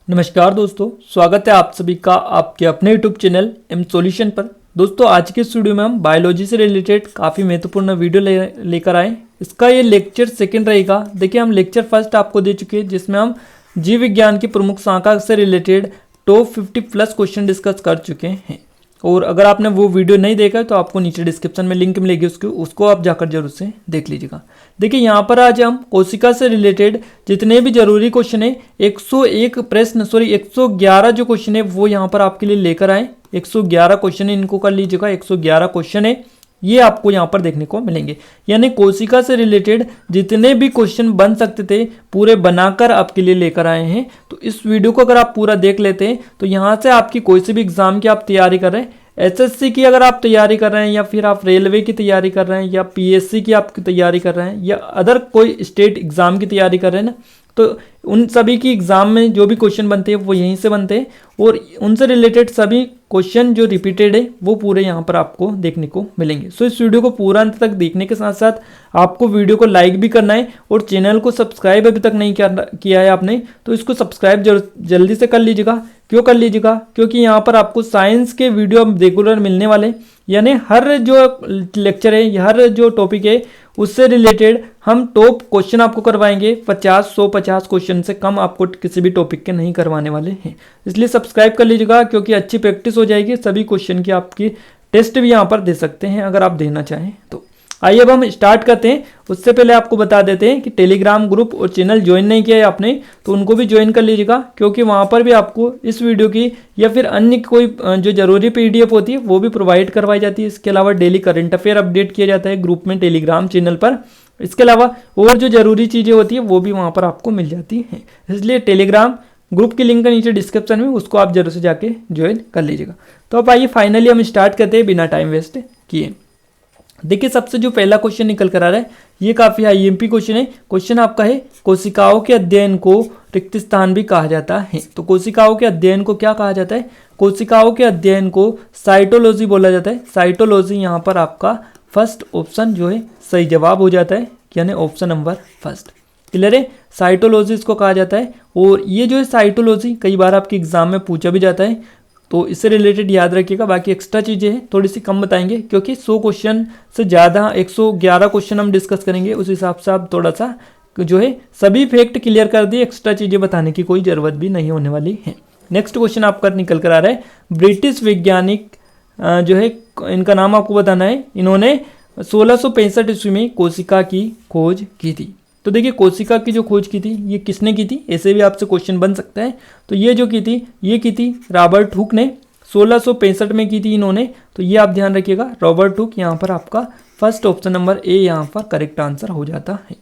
नमस्कार दोस्तों, स्वागत है आप सभी का आपके अपने यूट्यूब चैनल एम सॉल्यूशन पर। दोस्तों आज के इस वीडियो में हम बायोलॉजी से रिलेटेड काफ़ी महत्वपूर्ण वीडियो लेकर आए। इसका ये लेक्चर सेकंड रहेगा। देखिए हम लेक्चर फर्स्ट आपको दे चुके हैं जिसमें हम जीव विज्ञान की प्रमुख शाखा से रिलेटेड टॉप 50+ क्वेश्चन डिस्कस कर चुके हैं। और अगर आपने वो वीडियो नहीं देखा तो आपको नीचे डिस्क्रिप्शन में लिंक मिलेगी, उसको आप जाकर जरूर से देख लीजिएगा। देखिए यहाँ पर आज हम कोशिका से रिलेटेड जितने भी जरूरी क्वेश्चन है 111 जो क्वेश्चन है वो यहाँ पर आपके लिए लेकर आए। 111 क्वेश्चन है, इनको कर लीजिएगा। 111 क्वेश्चन है ये आपको यहाँ पर देखने को मिलेंगे, यानी कोशिका से रिलेटेड जितने भी क्वेश्चन बन सकते थे पूरे बनाकर आपके लिए लेकर आए हैं। तो इस वीडियो को अगर आप पूरा देख लेते हैं तो यहाँ से आपकी कोई से भी एग्जाम की आप तैयारी कर रहे हैं, एसएससी की अगर आप तैयारी कर रहे हैं या फिर आप रेलवे की तैयारी कर रहे हैं या पीएससी की आप तैयारी कर रहे हैं या अदर कोई स्टेट एग्जाम की तैयारी कर रहे हैं ना, तो उन सभी की एग्जाम में जो भी क्वेश्चन बनते हैं वो यहीं से बनते हैं और उनसे रिलेटेड सभी क्वेश्चन जो रिपीटेड है वो पूरे यहाँ पर आपको देखने को मिलेंगे। सो इस वीडियो को पूरा अंत तक देखने के साथ साथ आपको वीडियो को लाइक भी करना है और चैनल को सब्सक्राइब अभी तक नहीं किया है आपने तो इसको सब्सक्राइब जल्दी से कर लीजिएगा। क्यों कर लीजिएगा? क्योंकि यहाँ पर आपको साइंस के वीडियो रेगुलर मिलने वाले, यानी हर जो लेक्चर है हर जो टॉपिक है उससे रिलेटेड हम टॉप क्वेश्चन आपको करवाएंगे। 150 क्वेश्चन से कम आपको किसी भी टॉपिक के नहीं करवाने वाले हैं, इसलिए सब्सक्राइब कर लीजिएगा क्योंकि अच्छी प्रैक्टिस हो जाएगी। सभी क्वेश्चन की आपकी टेस्ट भी यहाँ पर दे सकते हैं अगर आप देना चाहें तो। आइए अब हम स्टार्ट करते हैं। उससे पहले आपको बता देते हैं कि टेलीग्राम ग्रुप और चैनल ज्वाइन नहीं किया है आपने तो उनको भी ज्वाइन कर लीजिएगा, क्योंकि वहाँ पर भी आपको इस वीडियो की या फिर अन्य कोई जो जरूरी पीडीएफ होती है वो भी प्रोवाइड करवाई जाती है। इसके अलावा डेली करंट अफेयर अपडेट किया जाता है ग्रुप में टेलीग्राम चैनल पर। इसके अलावा और जो जरूरी चीज़ें होती है वो भी वहाँ पर आपको मिल जाती हैं। इसलिए टेलीग्राम ग्रुप की लिंक है नीचे डिस्क्रिप्शन में, उसको आप जरूर से जाके ज्वाइन कर लीजिएगा। तो अब आइए फाइनली हम स्टार्ट करते हैं बिना टाइम वेस्ट किए। देखिए सबसे जो पहला क्वेश्चन निकल कर आ रहा है ये काफ़ी आईएमपी क्वेश्चन है। क्वेश्चन आपका है कोशिकाओं के अध्ययन को रिक्त स्थान भी कहा जाता है। तो कोशिकाओं के अध्ययन को क्या कहा जाता है? कोशिकाओं के अध्ययन को साइटोलॉजी बोला जाता है। साइटोलॉजी यहाँ पर आपका फर्स्ट ऑप्शन जो है सही जवाब हो जाता है, यानी ऑप्शन नंबर फर्स्ट। क्लियर है? साइटोलॉजी इसको कहा जाता है। और ये जो है साइटोलॉजी कई बार आपके एग्जाम में पूछा भी जाता है, तो इससे रिलेटेड याद रखिएगा। बाकी एक्स्ट्रा चीज़ें हैं थोड़ी सी कम बताएंगे क्योंकि 100 क्वेश्चन से ज़्यादा 111 क्वेश्चन हम डिस्कस करेंगे, उस हिसाब से आप थोड़ा सा जो है सभी फैक्ट क्लियर कर दिए, एक्स्ट्रा चीज़ें बताने की कोई ज़रूरत भी नहीं होने वाली है। नेक्स्ट क्वेश्चन आपका निकल कर आ रहा है ब्रिटिश वैज्ञानिक जो है इनका नाम आपको बताना है। इन्होंने 1665 ईस्वी में कोशिका की खोज की थी। तो देखिए कोशिका की जो खोज की थी ये किसने की थी, ऐसे भी आपसे क्वेश्चन बन सकता है। तो ये जो की थी ये की थी रॉबर्ट हुक ने 1665 में की थी इन्होंने। तो ये आप ध्यान रखिएगा, रॉबर्ट हुक यहाँ पर आपका फर्स्ट ऑप्शन नंबर ए यहाँ पर करेक्ट आंसर हो जाता है।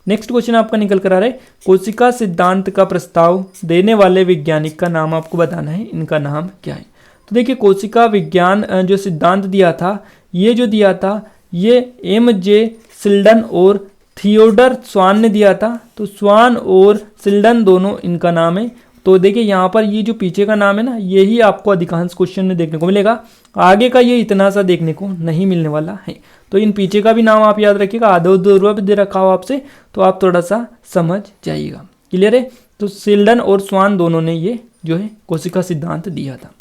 नेक्स्ट क्वेश्चन आपका निकल कर आ रहा है कोशिका सिद्धांत का प्रस्ताव देने वाले वैज्ञानिक का नाम आपको बताना है, इनका नाम क्या है? तो देखिए कोशिका विज्ञान जो सिद्धांत दिया था ये जो दिया था ये एम.जे. शिल्डन और थियोडर स्वान ने दिया था। तो स्वान और शिल्डन दोनों इनका नाम है। तो देखिए यहाँ पर ये जो पीछे का नाम है ना यही आपको अधिकांश क्वेश्चन में देखने को मिलेगा, आगे का ये इतना सा देखने को नहीं मिलने वाला है। तो इन पीछे का भी नाम आप याद रखिएगा, आधा अधूरा भी दे रखा हो आपसे तो आप थोड़ा सा समझ जाइएगा। क्लियर है? तो शिल्डन और स्वान दोनों ने ये जो है कोशिका सिद्धांत दिया था।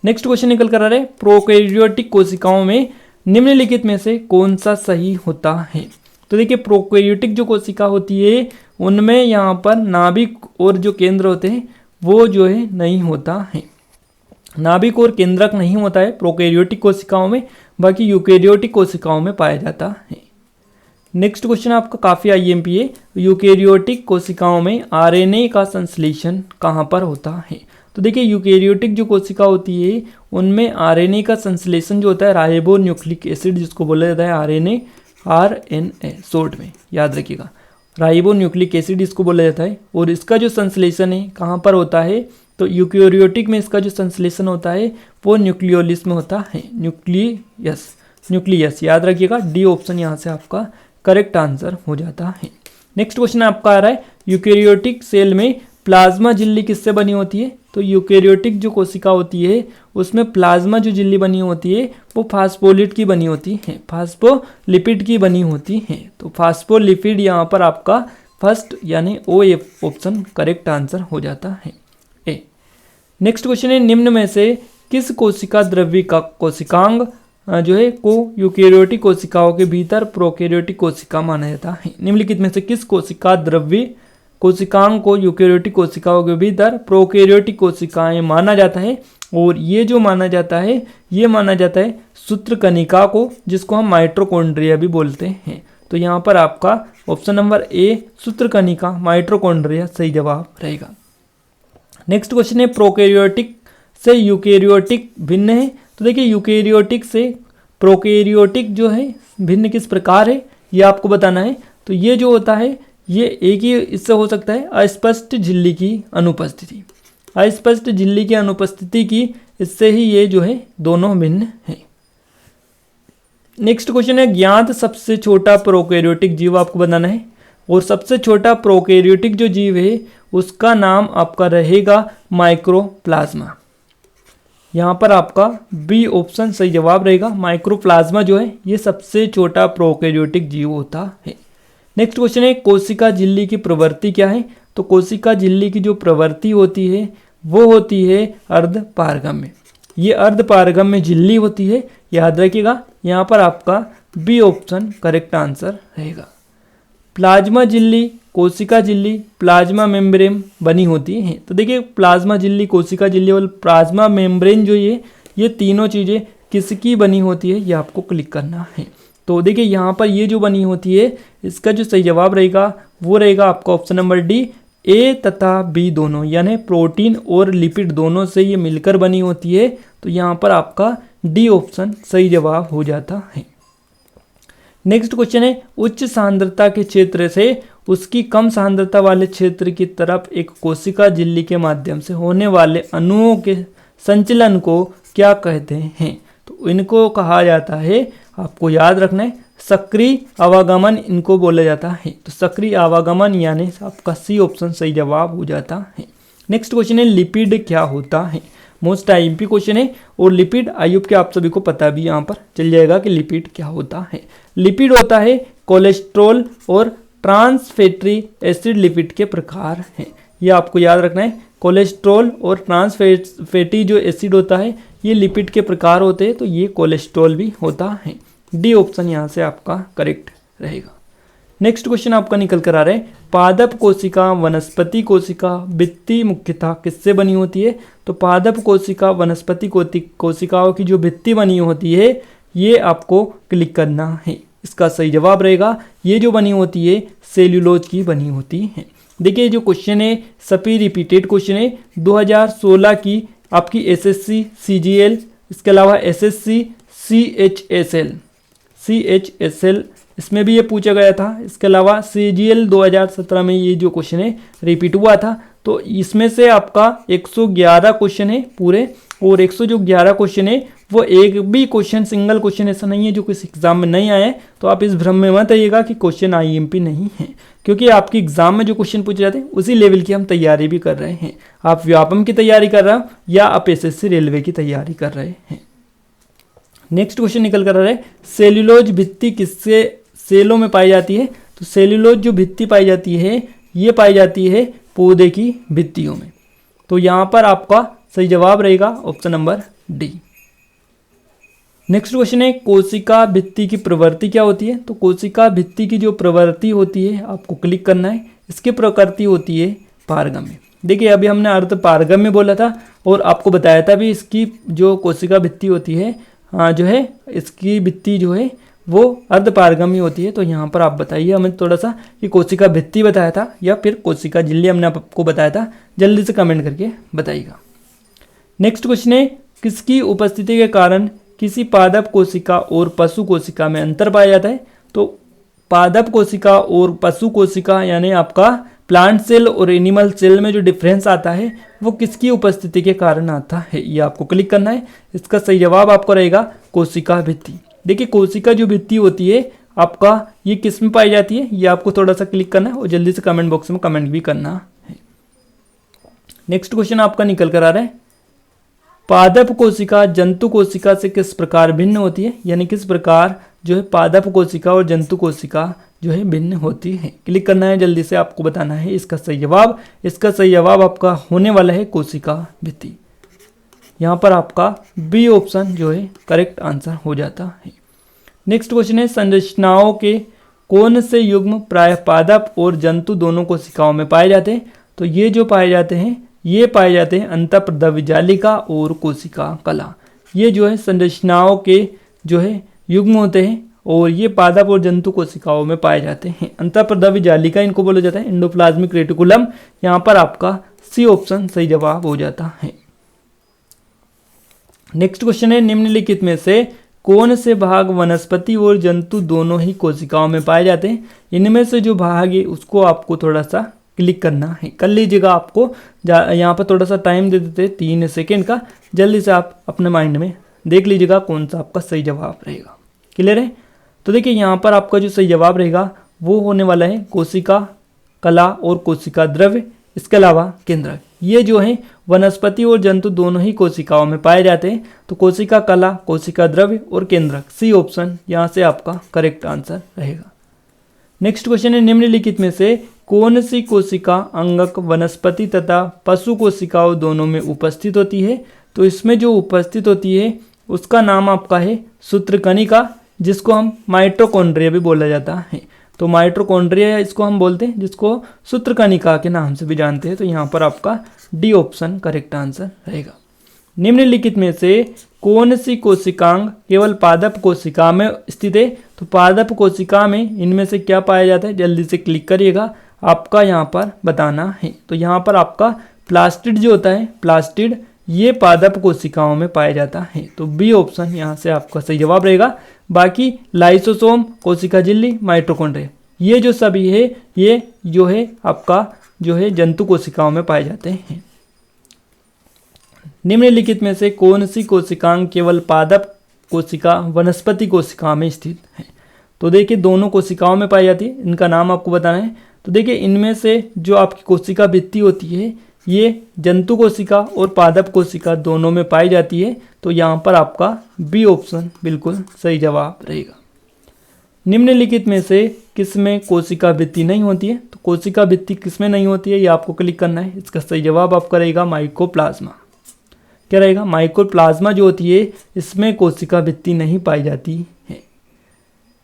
नेक्स्ट क्वेश्चन निकल कर आ रहा है प्रोकैरियोटिक कोशिकाओं में निम्नलिखित में से कौन सा सही होता है? तो देखिए प्रोकैरियोटिक जो कोशिका होती है उनमें यहाँ पर नाभिक और जो केंद्र होते हैं वो जो है नहीं होता है, नाभिक और केंद्रक नहीं होता है प्रोकैरियोटिक कोशिकाओं में, बाकी यूकैरियोटिक कोशिकाओं में पाया जाता है। नेक्स्ट क्वेश्चन आपका काफ़ी आईएमपी है, यूकैरियोटिक कोशिकाओं में आरएनए का संश्लेषण कहाँ पर होता है? तो देखिए यूकैरियोटिक जो कोशिका होती है उनमें आरएनए का संश्लेषण जो होता है राइबो न्यूक्लिक एसिड जिसको बोला जाता है आरएनए शॉर्ट में याद रखिएगा, राइबो न्यूक्लिक एसिड इसको बोला जाता है। और इसका जो संश्लेषण है कहाँ पर होता है? तो यूकैरियोटिक में इसका जो संश्लेषण होता है वो न्यूक्लियोलिस में होता है, न्यूक्लियस याद रखिएगा। डी ऑप्शन यहाँ से आपका करेक्ट आंसर हो जाता है। नेक्स्ट क्वेश्चन आपका आ रहा है यूकैरियोटिक सेल में प्लाज्मा झिल्ली किससे बनी होती है? तो यूकैरियोटिक जो कोशिका होती है उसमें प्लाज्मा जो झिल्ली बनी होती है वो फास्फोलिपिड की बनी होती है, फास्फोलिपिड की बनी होती है। तो फास्फोलिपिड यहाँ पर आपका फर्स्ट यानी ओ ऑप्शन करेक्ट आंसर हो जाता है। ए। नेक्स्ट क्वेश्चन है निम्न में से किस कोशिका द्रव्य का कोशिकांग जो है को यूकेरियोटिक कोशिकाओं के भीतर प्रोकैरियोटिक कोशिका माना जाता है। निम्नलिखित में से किस कोशिका द्रव्य कोशिकांग को यूकेरियोटिक कोशिकाओं के भीतर प्रोकैरियोटिक कोशिकाएं माना जाता है। और ये जो माना जाता है ये माना जाता है सूत्रकणिका को, जिसको हम माइटोकॉन्ड्रिया भी बोलते हैं। तो यहाँ पर आपका ऑप्शन नंबर ए सूत्रकणिका माइटोकॉन्ड्रिया सही जवाब रहेगा। नेक्स्ट क्वेश्चन है प्रोकैरियोटिक से यूकेरियोटिक भिन्न है। तो देखिए यूकेरियोटिक से प्रोकैरियोटिक जो है भिन्न किस प्रकार है ये आपको बताना है। तो ये जो होता है ये एक ही इससे हो सकता है अस्पष्ट झिल्ली की अनुपस्थिति, अस्पष्ट झिल्ली की अनुपस्थिति की इससे ही ये जो है दोनों भिन्न है। नेक्स्ट क्वेश्चन है ज्ञात सबसे छोटा प्रोकैरियोटिक जीव आपको बताना है। और सबसे छोटा प्रोकैरियोटिक जो जीव है उसका नाम आपका रहेगा माइक्रोप्लाज्मा। यहाँ पर आपका बी ऑप्शन सही जवाब रहेगा। माइक्रोप्लाज्मा जो है ये सबसे छोटा प्रोकैरियोटिक जीव होता है। नेक्स्ट क्वेश्चन है कोशिका झिल्ली की प्रवृत्ति क्या है। तो कोशिका झिल्ली की जो प्रवृत्ति होती है वो होती है अर्धपारगम्य। ये अर्धपारगम्य झिल्ली होती है, याद रखिएगा। यहाँ पर आपका बी ऑप्शन करेक्ट आंसर रहेगा। प्लाज्मा झिल्ली कोशिका झिल्ली प्लाज्मा मेम्ब्रेन बनी होती है। तो देखिए प्लाज्मा झिल्ली कोशिका झिल्ली और प्लाज्मा मेम्ब्रेन जो ये तीनों चीज़ें किसकी बनी होती है ये आपको क्लिक करना है। तो देखिए यहाँ पर ये जो बनी होती है इसका जो सही जवाब रहेगा वो रहेगा आपका ऑप्शन नंबर डी ए तथा बी दोनों, यानी प्रोटीन और लिपिड दोनों से ये मिलकर बनी होती है। तो यहाँ पर आपका डी ऑप्शन सही जवाब हो जाता है। नेक्स्ट क्वेश्चन है उच्च सांद्रता के क्षेत्र से उसकी कम सांद्रता वाले क्षेत्र की तरफ एक कोशिका झिल्ली के माध्यम से होने वाले अणुओं के संचलन को क्या कहते हैं। तो इनको कहा जाता है, आपको याद रखना है, सक्रिय आवागमन इनको बोला जाता है। तो सक्रिय आवागमन यानी आपका सी ऑप्शन सही जवाब हो जाता है। नेक्स्ट क्वेश्चन है लिपिड क्या होता है। मोस्ट आईएमपी क्वेश्चन है और लिपिड आयुब के आप सभी को पता भी यहाँ पर चल जाएगा कि लिपिड क्या होता है। लिपिड होता है कोलेस्ट्रॉल और ट्रांस फैटी एसिड लिपिड के प्रकार हैं। ये आपको याद रखना है, कोलेस्ट्रॉल और ट्रांस फैटी जो एसिड होता है ये लिपिड के प्रकार होते हैं। तो ये कोलेस्ट्रॉल भी होता है। डी ऑप्शन यहाँ से आपका करेक्ट रहेगा। नेक्स्ट क्वेश्चन आपका निकल कर आ रहा है पादप कोशिका वनस्पति कोशिका भित्ति मुख्यतः किससे बनी होती है। तो पादप कोशिका वनस्पति कोशिकाओं की जो भित्ति बनी होती है ये आपको क्लिक करना है। इसका सही जवाब रहेगा ये जो बनी होती है सेल्यूलोज की बनी होती है। देखिए जो क्वेश्चन है सभी रिपीटेड क्वेश्चन है 2016 की आपकी एसएससी सीजीएल, इसके अलावा एसएससी सीएचएसएल इसमें भी ये पूछा गया था। इसके अलावा सीजीएल 2017 में ये जो क्वेश्चन है रिपीट हुआ था। तो इसमें से आपका 111 क्वेश्चन है पूरे, और 111 क्वेश्चन है वो एक भी क्वेश्चन सिंगल क्वेश्चन ऐसा नहीं है जो किसी एग्जाम में नहीं आया है। तो आप इस भ्रम में मत आइएगा कि क्वेश्चन आईएमपी नहीं है, क्योंकि आपकी एग्जाम में जो क्वेश्चन पूछे जाते हैं उसी लेवल की हम तैयारी भी कर रहे हैं। आप व्यापम की तैयारी कर रहे हो या आप एसएससी रेलवे की तैयारी कर रहे हैं। नेक्स्ट क्वेश्चन निकल कर रहा है सेल्यूलोज भित्ति किससे सेलों में पाई जाती है। तो सेल्यूलोज जो भित्ति पाई जाती है ये पाई जाती है पौधे की भित्तियों में। तो यहाँ पर आपका सही जवाब रहेगा option number D. Next question है कोशिका भित्ति की प्रवृत्ति क्या होती है। तो कोशिका भित्ति की जो प्रवृत्ति होती है आपको क्लिक करना है। इसकी प्रकृति होती है पारगम्य। देखिए अभी हमने अर्ध पारगम्य बोला था और आपको बताया था भी इसकी जो कोशिका भित्ति होती है जो है इसकी भित्ति जो है वो अर्धपारगम्य होती है। तो यहाँ पर आप बताइए हमें थोड़ा सा कि कोशिका भित्ति बताया था या फिर कोशिका झिल्ली हमने आपको बताया था, जल्दी से कमेंट करके बताइएगा। नेक्स्ट क्वेश्चन है किसकी उपस्थिति के कारण किसी पादप कोशिका और पशु कोशिका में अंतर पाया जाता है। तो पादप कोशिका और पशु कोशिका यानी आपका प्लांट सेल और एनिमल सेल में जो डिफरेंस आता है वो किसकी उपस्थिति के कारण आता है, ये आपको क्लिक करना है। इसका सही जवाब आपको रहेगा कोशिका भित्ति। देखिए कोशिका जो भित्ति होती है आपका ये किस में पाई जाती है ये आपको थोड़ा सा क्लिक करना है और जल्दी से कमेंट बॉक्स में कमेंट भी करना है। नेक्स्ट क्वेश्चन आपका निकल कर आ रहा है पादप कोशिका जंतु कोशिका से किस प्रकार भिन्न होती है, यानी किस प्रकार जो है पादप कोशिका और जंतु कोशिका जो है भिन्न होती है। क्लिक करना है, जल्दी से आपको बताना है इसका सही जवाब। इसका सही जवाब आपका होने वाला है कोशिका भित्ति। यहाँ पर आपका बी ऑप्शन जो है करेक्ट आंसर हो जाता है। नेक्स्ट क्वेश्चन है, संरचनाओं के कौन से युग्म प्रायः पादप और जंतु दोनों कोशिकाओं में पाए जाते हैं? तो ये जो पाए जाते हैं ये पाए जाते हैं अंतःप्रद्रव्य जालिका और कोशिका कला। ये जो है संरचनाओं के जो है युग्म होते हैं और ये पादप और जंतु कोशिकाओं में पाए जाते हैं। अंतःप्रद्रव्य जालिका इनको बोला जाता है, एंडोप्लाज्मिक रेटिकुलम। यहाँ पर आपका सी ऑप्शन सही जवाब हो जाता है। नेक्स्ट क्वेश्चन है, निम्नलिखित में से कौन से भाग वनस्पति और जंतु दोनों ही कोशिकाओं में पाए जाते हैं? इनमें से जो भाग है उसको आपको थोड़ा सा क्लिक करना है, कर लीजिएगा। आपको यहाँ पर थोड़ा सा टाइम दे देते 3 सेकेंड का, जल्दी से आप अपने माइंड में देख लीजिएगा कौन सा आपका सही जवाब रहेगा। क्लियर है? तो देखिए यहाँ पर आपका जो सही जवाब रहेगा वो होने वाला है कोशिका कला और कोशिका द्रव्य, इसके अलावा केंद्रक। ये जो है वनस्पति और जंतु दोनों ही कोशिकाओं में पाए जाते हैं। तो कोशिका कला, कोशिका द्रव्य और केंद्रक, सी ऑप्शन यहाँ से आपका करेक्ट आंसर रहेगा। नेक्स्ट क्वेश्चन है, निम्नलिखित में से कौन सी कोशिका अंगक वनस्पति तथा पशु कोशिकाओं दोनों में उपस्थित होती है? तो इसमें जो उपस्थित होती है उसका नाम आपका है सूत्रकणिका, जिसको हम माइटोकॉन्ड्रिया भी बोला जाता है। तो माइटोकॉन्ड्रिया इसको हम बोलते हैं, जिसको सूत्रकणिका के नाम से भी जानते हैं। तो यहाँ पर आपका डी ऑप्शन करेक्ट आंसर रहेगा। निम्नलिखित में से कौन सी कोशिकांग केवल पादप कोशिका में स्थित है? तो पादप कोशिका में इनमें से क्या पाया जाता है? जल्दी से क्लिक करिएगा, आपका यहाँ पर बताना है। तो यहाँ पर आपका प्लास्टिड जो होता है, प्लास्टिड, ये पादप कोशिकाओं में पाया जाता है। तो बी ऑप्शन यहाँ से आपका सही जवाब रहेगा। बाकी लाइसोसोम, कोशिका झिल्ली, माइटोकॉन्ड्रिया, ये जो सभी है ये जो है आपका जो है जंतु कोशिकाओं में पाए जाते हैं। निम्नलिखित में से कौन सी कोशिकांग केवल पादप कोशिका वनस्पति कोशिका में स्थित है? तो देखिए दोनों कोशिकाओं में पाई जाती है, इनका नाम आपको बताना है। तो देखिए इनमें से जो आपकी कोशिका भित्ति होती है ये जंतु कोशिका और पादप कोशिका दोनों में पाई जाती है। तो यहाँ पर आपका बी ऑप्शन बिल्कुल सही जवाब रहेगा। निम्नलिखित में से किसमें कोशिका भित्ति नहीं होती है? तो कोशिका भित्ति किसमें नहीं होती है ये आपको क्लिक करना है। इसका सही जवाब आपका रहेगा माइकोप्लाज्मा। क्या रहेगा? माइकोप्लाज्मा जो होती है इसमें कोशिका भित्ति नहीं पाई जाती है।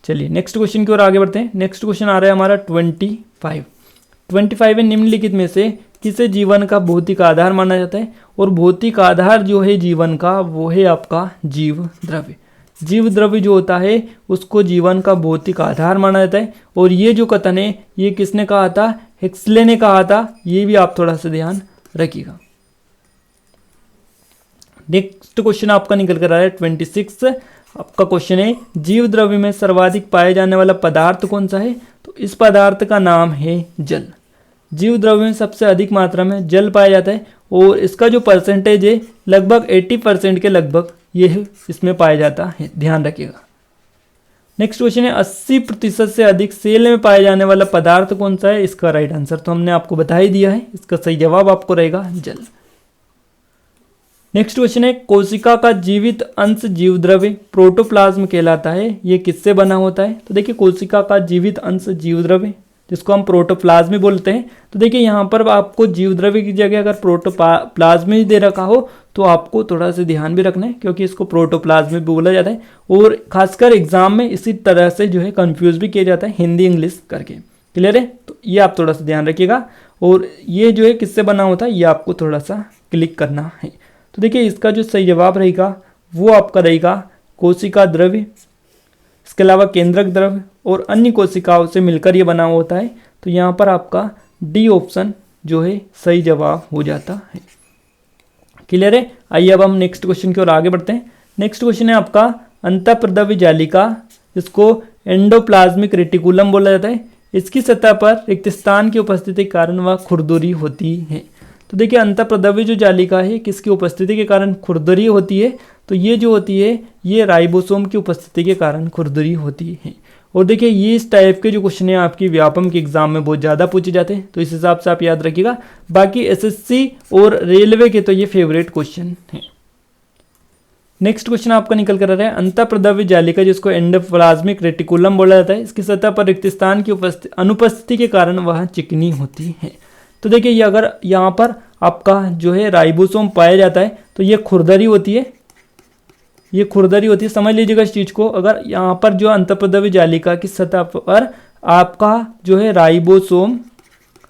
चलिए नेक्स्ट क्वेश्चन की ओर आगे बढ़ते हैं। नेक्स्ट क्वेश्चन आ रहा है हमारा 25 है, निम्नलिखित में से किसे जीवन का भौतिक आधार माना जाता है? और भौतिक आधार जो है जीवन का वो है आपका जीव द्रव्य। जीव द्रव्य जो होता है उसको जीवन का भौतिक आधार माना जाता है। और ये जो कथन है ये किसने कहा था? हेक्सले ने कहा था। ये भी आप थोड़ा सा ध्यान रखिएगा। नेक्स्ट क्वेश्चन आपका निकल कर आ रहा है 26। आपका क्वेश्चन है, जीव द्रव्य में सर्वाधिक पाए जाने वाला पदार्थ कौन सा है? तो इस पदार्थ का नाम है जल। जीव द्रव्य में सबसे अधिक मात्रा में जल पाया जाता है और इसका जो परसेंटेज है लगभग 80% के लगभग ये इसमें पाया जाता है, ध्यान रखिएगा। नेक्स्ट क्वेश्चन है, 80% से अधिक सेल में पाया जाने वाला पदार्थ कौन सा है? इसका राइट आंसर तो हमने आपको बता ही दिया है, इसका सही जवाब आपको रहेगा जल। नेक्स्ट क्वेश्चन है, कोशिका का जीवित अंश जीव द्रव्य प्रोटोप्लाज्म कहलाता है, ये किससे बना होता है? तो देखिए कोशिका का जीवित अंश जीव द्रव्य जिसको हम प्रोटोप्लाज्म बोलते हैं। तो देखिए यहाँ पर आपको जीव द्रव्य की जगह अगर प्रोटोप्लाज्म ही दे रखा हो तो आपको थोड़ा सा ध्यान भी रखना है, क्योंकि इसको प्रोटोप्लाज्म भी बोला जाता है। और खासकर एग्जाम में इसी तरह से जो है कंफ्यूज भी किया जाता है हिंदी इंग्लिश करके। क्लियर है? तो ये आप थोड़ा सा ध्यान रखिएगा। और ये जो है किससे बना होता है ये आपको थोड़ा सा क्लिक करना है। तो देखिए इसका जो सही जवाब रहेगा वो आपका रहेगा कोशिका द्रव्य, इसके अलावा केंद्रक द्रव्य और अन्य कोशिकाओं से मिलकर ये बना होता है। तो यहाँ पर आपका डी ऑप्शन जो है सही जवाब हो जाता है। क्लियर है? आइए अब हम नेक्स्ट क्वेश्चन की ओर आगे बढ़ते हैं। नेक्स्ट क्वेश्चन है आपका अंतःप्रद्रव्य जालिका, इसको एंडोप्लाज्मिक रेटिकुलम बोला जाता है। इसकी सतह पर रिक्त स्थान की उपस्थिति के कारण वह खुरदुरी होती है। तो देखिए अंतःप्रद्रव्य जो जालिका है किसकी उपस्थिति के कारण खुरदुरी होती है? तो ये जो होती है ये राइबोसोम की उपस्थिति के कारण खुरदुरी होती है। और देखिए ये इस टाइप के जो क्वेश्चन है आपकी व्यापम के एग्जाम में बहुत ज़्यादा पूछे जाते हैं, तो इस हिसाब से आप याद रखिएगा। बाकी एसएससी और रेलवे के तो ये फेवरेट क्वेश्चन हैं। नेक्स्ट क्वेश्चन आपका निकल कर आ रहा है, अंतःप्रद्रव्य जालिका जिसको एंडोप्लाज्मिक रेटिकुलम बोला जाता है, इसकी सतह पर रिक्त स्थान की अनुपस्थिति के कारण वह चिकनी होती है। तो देखिए ये अगर यहाँ पर आपका जो है राइबोसोम पाया जाता है तो ये खुरदरी होती है, ये खुरदरी होती है, समझ लीजिएगा इस चीज़ को। अगर यहाँ पर जो अंतःप्रद्रव्य जालिका की सतह पर आपका जो है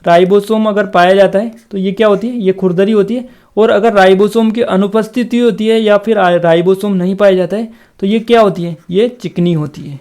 राइबोसोम अगर पाया जाता है तो ये क्या होती है, ये खुरदरी होती है। और अगर राइबोसोम की अनुपस्थिति होती है या फिर राइबोसोम नहीं पाया जाता है तो ये क्या होती है, ये चिकनी होती है।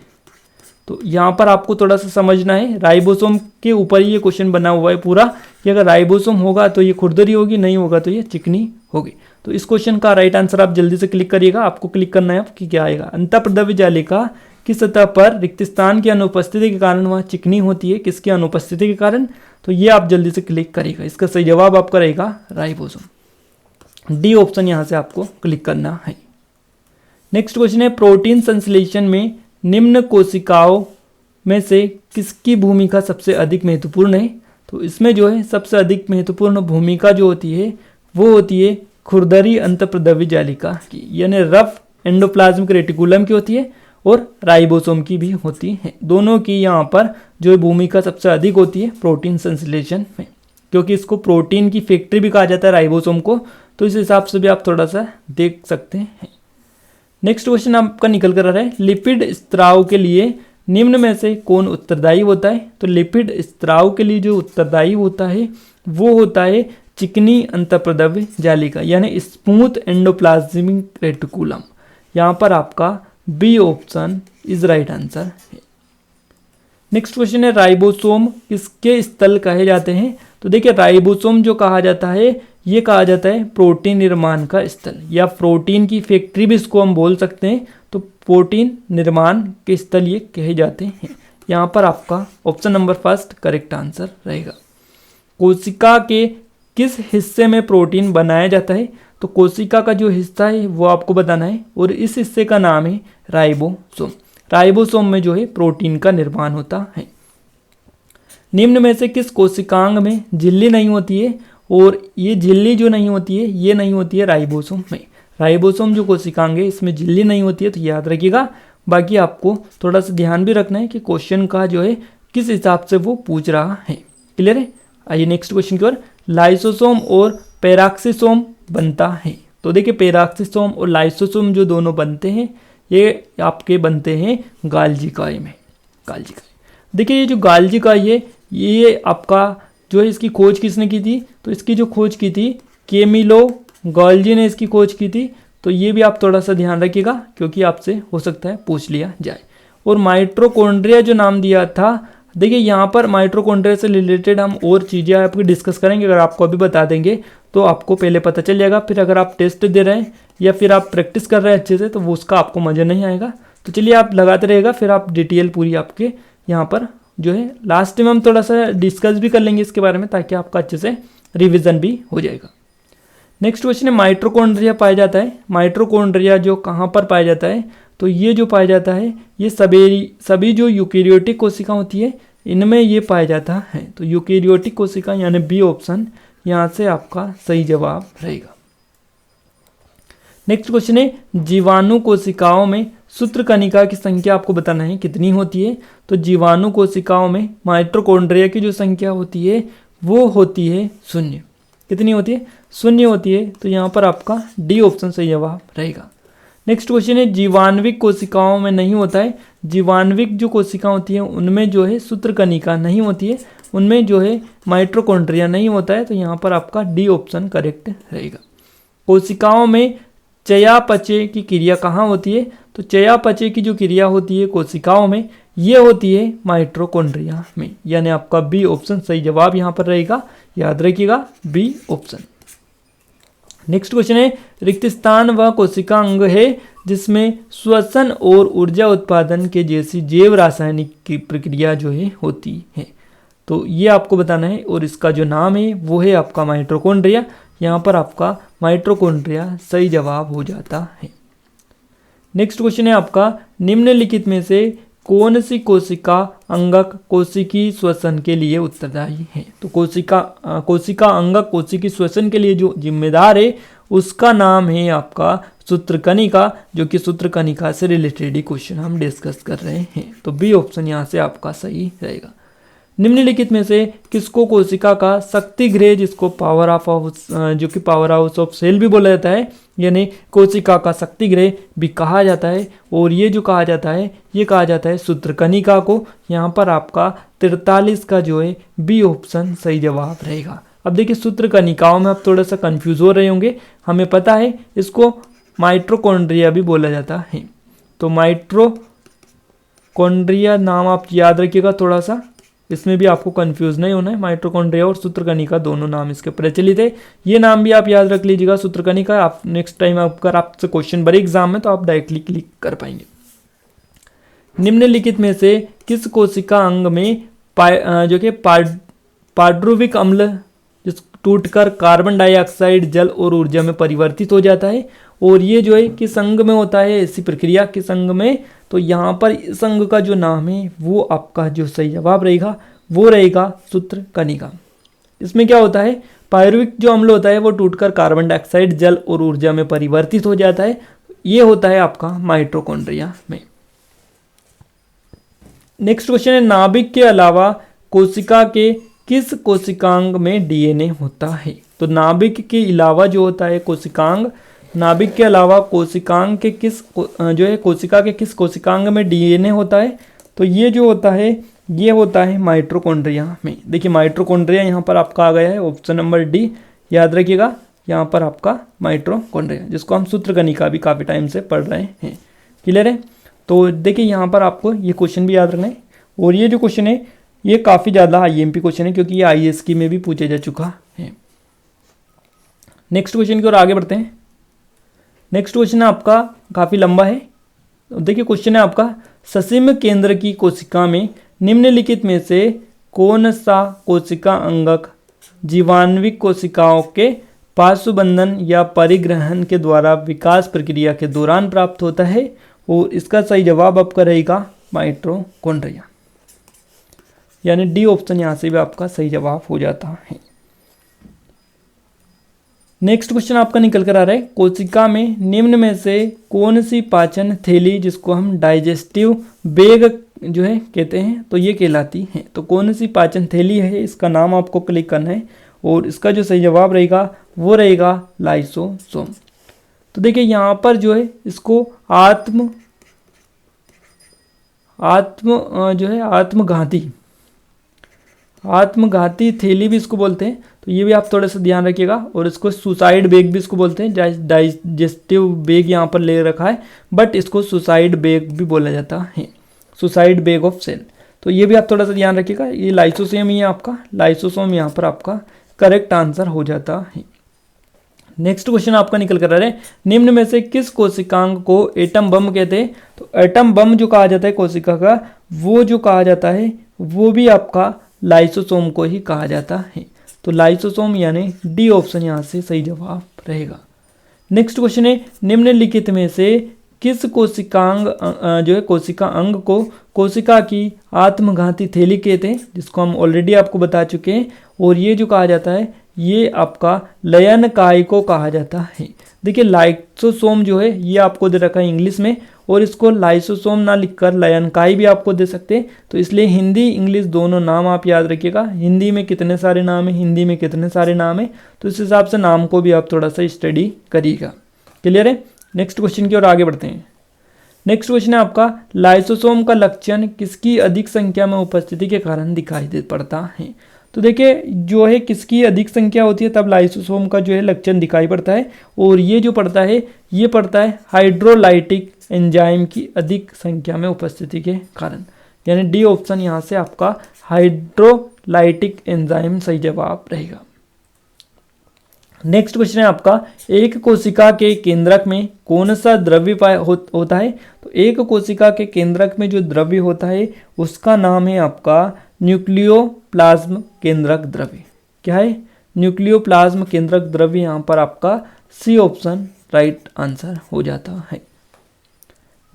तो यहाँ पर आपको थोड़ा सा समझना है, राइबोसोम के ऊपर ही ये क्वेश्चन बना हुआ है पूरा कि अगर राइबोसोम होगा तो ये खुरदरी होगी, नहीं होगा तो ये चिकनी होगी। तो इस क्वेश्चन का राइट आंसर आप जल्दी से क्लिक करिएगा, आपको क्लिक करना है कि क्या आएगा, अंतःप्रद्रव्य जालिका की सतह पर रिक्त स्थान की अनुपस्थिति के कारण वह चिकनी होती है। किसकी अनुपस्थिति के कारण, तो ये आप जल्दी से क्लिक करिएगा। इसका सही जवाब आपका रहेगा राइबोसोम, डी ऑप्शन यहाँ से आपको क्लिक करना है। नेक्स्ट क्वेश्चन है, प्रोटीन संश्लेषण में निम्न कोशिकाओं में से किसकी भूमिका सबसे अधिक महत्वपूर्ण है। तो इसमें जो है सबसे अधिक महत्वपूर्ण भूमिका जो होती है वो होती है खुरदरी अंतःप्रद्रव्य जालिका की, यानी रफ एंडोप्लाज्मिक रेटिकुलम की होती है और राइबोसोम की भी होती है। दोनों की यहाँ पर जो भूमिका सबसे अधिक होती है प्रोटीन संश्लेषण में, क्योंकि इसको प्रोटीन की फैक्ट्री भी कहा जाता है राइबोसोम को, तो इस हिसाब से भी आप थोड़ा सा देख सकते हैं। नेक्स्ट क्वेश्चन आपका निकल कर आ रहा है, लिपिड स्त्राव के लिए निम्न में से कौन उत्तरदायी होता है। तो लिपिड स्त्राव के लिए जो उत्तरदायी होता है वो होता है चिकनी अंतःप्रद्रव्य जालिका, यानी स्मूथ एंडोप्लाज्मिक रेटिकुलम। यहाँ पर आपका B option is right answer है। नेक्स्ट क्वेश्चन है, राइबोसोम किसके स्थल कहे जाते हैं। तो देखिए राइबोसोम जो कहा जाता है ये कहा जाता है प्रोटीन निर्माण का स्थल, या प्रोटीन की फैक्ट्री भी इसको हम बोल सकते हैं। तो प्रोटीन निर्माण के स्थल ये कहे जाते हैं। यहाँ पर आपका option number first correct answer रहेगा। कोशिका के किस हिस्से में प्रोटीन बनाया जाता है। तो कोशिका का जो हिस्सा है वो आपको बताना है, और इस हिस्से का नाम है राइबोसोम। राइबोसोम में जो है प्रोटीन का निर्माण होता है। निम्न में से किस कोशिकांग में झिल्ली नहीं होती है। और ये झिल्ली जो नहीं होती है ये नहीं होती है राइबोसोम में। राइबोसोम जो कोशिकांग है इसमें झिल्ली नहीं होती है, तो याद रखिएगा। बाकी आपको थोड़ा सा ध्यान भी रखना है कि क्वेश्चन का जो है किस हिसाब से वो पूछ रहा है। क्लियर है। आइए नेक्स्ट क्वेश्चन की ओर, लाइसोसोम और पैराक्सिसोम बनता है। तो देखिए पैराक्सिसोम और लाइसोसोम जो दोनों बनते हैं ये आपके बनते हैं गाल्जी काय में। गाल्जी काय, देखिए ये जो गाल्जी काय है ये आपका जो है इसकी खोज किसने की थी। तो इसकी जो खोज की थी कैमिलो गाल्जी ने इसकी खोज की थी। तो ये भी आप थोड़ा सा ध्यान रखिएगा क्योंकि आपसे हो सकता है पूछ लिया जाए। और माइटोकॉन्ड्रिया जो नाम दिया था, देखिए यहाँ पर माइटोकॉन्ड्रिया से रिलेटेड हम और चीज़ें आपकी डिस्कस करेंगे। अगर आपको अभी बता देंगे तो आपको पहले पता चल जाएगा, फिर अगर आप टेस्ट दे रहे हैं या फिर आप प्रैक्टिस कर रहे हैं अच्छे से तो वो उसका आपको मज़ा नहीं आएगा। तो चलिए आप लगाते रहेगा, फिर आप डिटेल पूरी आपके यहाँ पर जो है लास्ट में हम थोड़ा सा डिस्कस भी कर लेंगे इसके बारे में, ताकि आपका अच्छे से रिविजन भी हो जाएगा। नेक्स्ट क्वेश्चन है, माइटोकॉन्ड्रिया पाया जाता है। माइटोकॉन्ड्रिया जो कहाँ पर पाया जाता है। तो ये जो पाया जाता है ये सभी जो यूकेरियोटिक कोशिका होती है इनमें ये पाया जाता है। तो यूकेरियोटिक कोशिका यानी बी ऑप्शन यहाँ से आपका सही जवाब रहेगा। नेक्स्ट क्वेश्चन है, जीवाणु कोशिकाओं में सूत्रकणिका की संख्या आपको बताना है कितनी होती है। तो जीवाणु कोशिकाओं में माइटोकॉन्ड्रिया की जो संख्या होती है वो होती है 0। कितनी होती है, 0 होती है। तो यहाँ पर आपका डी ऑप्शन सही जवाब रहेगा। नेक्स्ट क्वेश्चन है, जीवाणविक कोशिकाओं में नहीं होता है। जीवाणविक जो कोशिका होती है उनमें जो है सूत्रकणिका नहीं होती है, उनमें जो है माइटोकॉन्ड्रिया नहीं होता है। तो यहाँ पर आपका डी ऑप्शन करेक्ट रहेगा। कोशिकाओं में चयापचय की क्रिया कहाँ होती है। तो चयापचय की जो क्रिया होती है कोशिकाओं में ये होती है माइटोकॉन्ड्रिया में, यानी आपका बी ऑप्शन सही जवाब यहाँ पर रहेगा। याद रखिएगा बी ऑप्शन। नेक्स्ट क्वेश्चन है, रिक्त स्थान वह कोशिका अंग है जिसमें श्वसन और ऊर्जा उत्पादन के जैसी जैव रासायनिक की प्रक्रिया जो है होती है। तो ये आपको बताना है, और इसका जो नाम है वो है आपका माइटोकॉन्ड्रिया। यहाँ पर आपका माइटोकॉन्ड्रिया सही जवाब हो जाता है। नेक्स्ट क्वेश्चन है आपका, निम्नलिखित में से कौन सी कोशिका अंगक कोशिकी श्वसन के लिए उत्तरदायी है। तो कोशिका अंगक कोशिकी श्वसन के लिए जो जिम्मेदार है उसका नाम है आपका सूत्रकनिका, जो कि सूत्रकनिका से रिलेटेड ही क्वेश्चन हम डिस्कस कर रहे हैं। तो बी ऑप्शन यहाँ से आपका सही रहेगा। निम्नलिखित में से किसको कोशिका का शक्ति गृह, जिसको पावर ऑफ जो कि पावर हाउस ऑफ सेल भी बोला जाता है, यानी कोशिका का शक्ति गृह भी कहा जाता है, और ये जो कहा जाता है ये कहा जाता है सूत्रकनिका को। यहाँ पर आपका 43 का जो है बी ऑप्शन सही जवाब रहेगा। अब देखिए सूत्रकनिकाओं में आप थोड़ा सा कंफ्यूज हो रहे होंगे। हमें पता है इसको माइटोकॉन्ड्रिया भी बोला जाता है। तो माइटोकॉन्ड्रिया नाम आप याद रखिएगा थोड़ा सा, इसमें भी आपको कंफ्यूज नहीं होना है। माइटोकॉन्ड्रिया और सूत्रकनिका दोनों नाम इसके प्रचलित है। ये नाम भी आप याद रख लीजिएगा सूत्रकनिका। आप नेक्स्ट टाइम अगर आपसे क्वेश्चन बड़े एग्जाम में तो आप डायरेक्टली क्लिक कर पाएंगे। निम्नलिखित में से किस कोशिका अंग में जो कि पाड्रुविक अम्ल जिस टूटकर कार्बन डाइऑक्साइड जल और ऊर्जा में परिवर्तित हो जाता है, और ये जो है किस अंग में होता है, ऐसी प्रक्रिया किस अंग में, तो यहाँ पर इस अंग का जो नाम है वो आपका जो सही जवाब रहेगा वो रहेगा सूत्रकनिका। इसमें क्या होता है, पायरुविक जो अम्ल होता है वो टूटकर कार्बन डाइऑक्साइड जल और ऊर्जा में परिवर्तित हो जाता है। ये होता है आपका माइटोकॉन्ड्रिया में। नेक्स्ट क्वेश्चन है, नाभिक के अलावा कोशिका के किस कोशिकांग में डीएनए होता है। तो नाभिक के अलावा जो होता है कोशिकांग, नाभिक के अलावा कोशिकांग के किस जो है कोशिका के किस कोशिकांग में डीएनए होता है, तो ये जो होता है ये होता है माइटोकॉन्ड्रिया में। देखिए माइटोकॉन्ड्रिया यहाँ पर आपका आ गया है ऑप्शन नंबर डी, याद रखिएगा यहाँ पर आपका माइटोकॉन्ड्रिया, जिसको हम सूत्रकनिका भी काफ़ी टाइम से पढ़ रहे हैं। क्लियर है। तो देखिए यहाँ पर आपको ये क्वेश्चन भी याद रखना है, और ये जो क्वेश्चन है ये काफ़ी ज़्यादा आईएमपी क्वेश्चन है, क्योंकि ये आईएएस में भी पूछा जा चुका है। नेक्स्ट क्वेश्चन की ओर आगे बढ़ते हैं। नेक्स्ट क्वेश्चन है आपका काफ़ी लंबा है। देखिए क्वेश्चन है आपका, ससीम केंद्र की कोशिका में निम्नलिखित में से कौन सा कोशिका अंगक जीवाणुविक कोशिकाओं के पार्श्वबंधन या परिग्रहण के द्वारा विकास प्रक्रिया के दौरान प्राप्त होता है, और इसका सही जवाब आपका रहेगा माइटोकॉन्ड्रिया, यानी डी ऑप्शन यहाँ से भी आपका सही जवाब हो जाता है। नेक्स्ट क्वेश्चन आपका निकल कर आ रहा है, कोशिका में निम्न में से कौन सी पाचन थैली, जिसको हम डाइजेस्टिव बैग जो है कहते हैं, तो ये कहलाती है। तो कौन सी पाचन थैली है, इसका नाम आपको क्लिक करना है, और इसका जो सही जवाब रहेगा वो रहेगा लाइसोसोम। तो देखिए यहाँ पर जो है इसको आत्मघाती थैली भी इसको बोलते हैं, तो ये भी आप थोड़ा सा ध्यान रखिएगा। और इसको सुसाइड बैग भी इसको बोलते हैं, डाइजेस्टिव बैग यहाँ पर ले रखा है, बट इसको सुसाइड बैग भी बोला जाता है, सुसाइड बैग ऑफ सेल। तो ये भी आप थोड़ा सा ध्यान रखिएगा। ये लाइसोसोम ही है आपका, लाइसोसोम यहाँ पर आपका करेक्ट आंसर हो जाता है। नेक्स्ट क्वेश्चन आपका निकल कर रहा है, निम्न में से किस कोशिकांग को एटम बम कहते हैं। तो एटम बम जो कहा जाता है कोशिका का, वो जो कहा जाता है वो भी आपका लाइसोसोम को ही कहा जाता है। तो लाइसोसोम यानी डी ऑप्शन यहाँ से सही जवाब रहेगा। नेक्स्ट क्वेश्चन है, निम्नलिखित में से किस कोशिकांग जो है कोशिका अंग को कोशिका की आत्मघाती थैली कहते हैं, जिसको हम ऑलरेडी आपको बता चुके हैं। और ये जो कहा जाता है ये आपका लयनकाय को कहा जाता है। देखिए लाइसोसोम जो है ये आपको दे रखा है इंग्लिश में, और इसको लाइसोसोम ना लिखकर लयनकाय भी आपको दे सकते हैं। तो इसलिए हिंदी इंग्लिश दोनों नाम आप याद रखिएगा। हिंदी में कितने सारे नाम है, हिंदी में कितने सारे नाम है, तो इस हिसाब से नाम को भी आप थोड़ा सा स्टडी करिएगा। क्लियर है। नेक्स्ट क्वेश्चन की ओर आगे बढ़ते हैं। नेक्स्ट क्वेश्चन है आपका, लाइसोसोम का लक्षण किसकी अधिक संख्या में उपस्थिति के कारण दिखाई दे पड़ता है। तो देखिए जो है किसकी अधिक संख्या होती है तब लाइसोसोम का जो है लक्षण दिखाई पड़ता है, और ये जो पड़ता है ये पड़ता है हाइड्रोलाइटिक एंजाइम की अधिक संख्या में उपस्थिति के कारण, यानी डी ऑप्शन यहाँ से आपका हाइड्रोलाइटिक एंजाइम सही जवाब रहेगा। नेक्स्ट क्वेश्चन है आपका, एक कोशिका के केंद्रक में कौन सा द्रव्य होता है। तो एक कोशिका के केंद्रक में जो द्रव्य होता है उसका नाम है आपका न्यूक्लियोप्लाज्म केंद्रक द्रव्य। क्या है, न्यूक्लियोप्लाज्म केंद्रक द्रव्य। यहाँ पर आपका सी ऑप्शन राइट आंसर हो जाता है।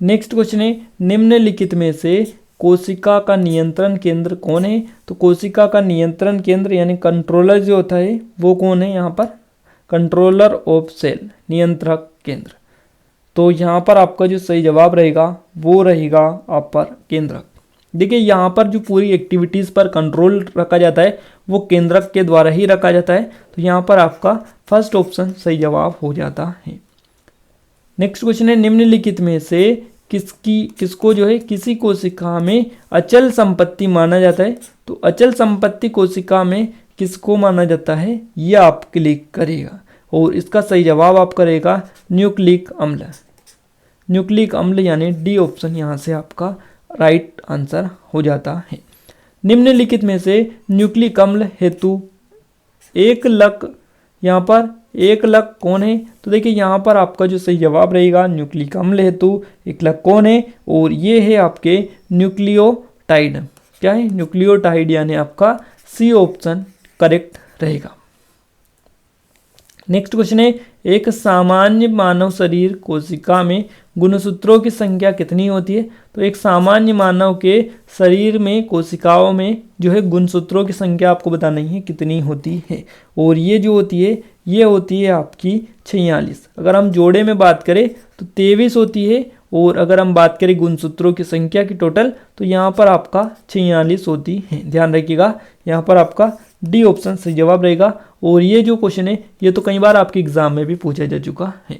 नेक्स्ट क्वेश्चन है, निम्नलिखित में से कोशिका का नियंत्रण केंद्र कौन है। तो कोशिका का नियंत्रण केंद्र यानी कंट्रोलर जो होता है वो कौन है, यहाँ पर कंट्रोलर ऑफ सेल, नियंत्रक केंद्र। तो यहाँ पर आपका जो सही जवाब रहेगा वो रहेगा आप पर केंद्रक। देखिए यहाँ पर जो पूरी एक्टिविटीज़ पर कंट्रोल रखा जाता है वो केंद्रक के द्वारा ही रखा जाता है। तो यहाँ पर आपका फर्स्ट ऑप्शन सही जवाब हो जाता है। नेक्स्ट क्वेश्चन है, निम्नलिखित में से किसको जो है किसी कोशिका में अचल संपत्ति माना जाता है। तो अचल संपत्ति कोशिका में किसको माना जाता है ये आप क्लिक करेगा और इसका सही जवाब आप करेगा न्यूक्लिक अम्ल। न्यूक्लिक अम्ल यानी डी ऑप्शन यहाँ से आपका राइट आंसर हो जाता है। निम्नलिखित में से न्यूक्लिक अम्ल हेतु एक लक, यहाँ पर एक लक कौन है। तो देखिए यहाँ पर आपका जो सही जवाब रहेगा न्यूक्लिक अम्ल हेतु एक लक कौन है, और ये है आपके न्यूक्लियोटाइड। क्या है, न्यूक्लियोटाइड, यानी आपका सी ऑप्शन करेक्ट रहेगा। नेक्स्ट क्वेश्चन है, एक सामान्य मानव शरीर कोशिका में गुणसूत्रों की संख्या कितनी होती है। तो एक सामान्य मानव के शरीर में कोशिकाओं में जो है गुणसूत्रों की संख्या आपको बतानी है कितनी होती है, और ये जो होती है ये होती है आपकी 46। अगर हम जोड़े में बात करें तो 23 होती है, और अगर हम बात करें गुणसूत्रों की संख्या की टोटल तो यहाँ पर आपका 46 होती है। ध्यान रखिएगा यहाँ पर आपका डी ऑप्शन सही जवाब रहेगा। और ये जो क्वेश्चन है ये तो कई बार आपके एग्जाम में भी पूछा जा चुका है।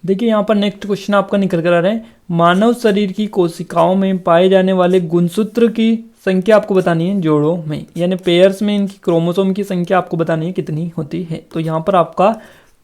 देखिए यहाँ पर नेक्स्ट क्वेश्चन आपका निकल कर आ रहा है, मानव शरीर की कोशिकाओं में पाए जाने वाले गुणसूत्र की संख्या आपको बतानी है जोड़ों में, यानी पेयर्स में इनकी क्रोमोसोम की संख्या आपको बतानी है कितनी होती है। तो यहाँ पर आपका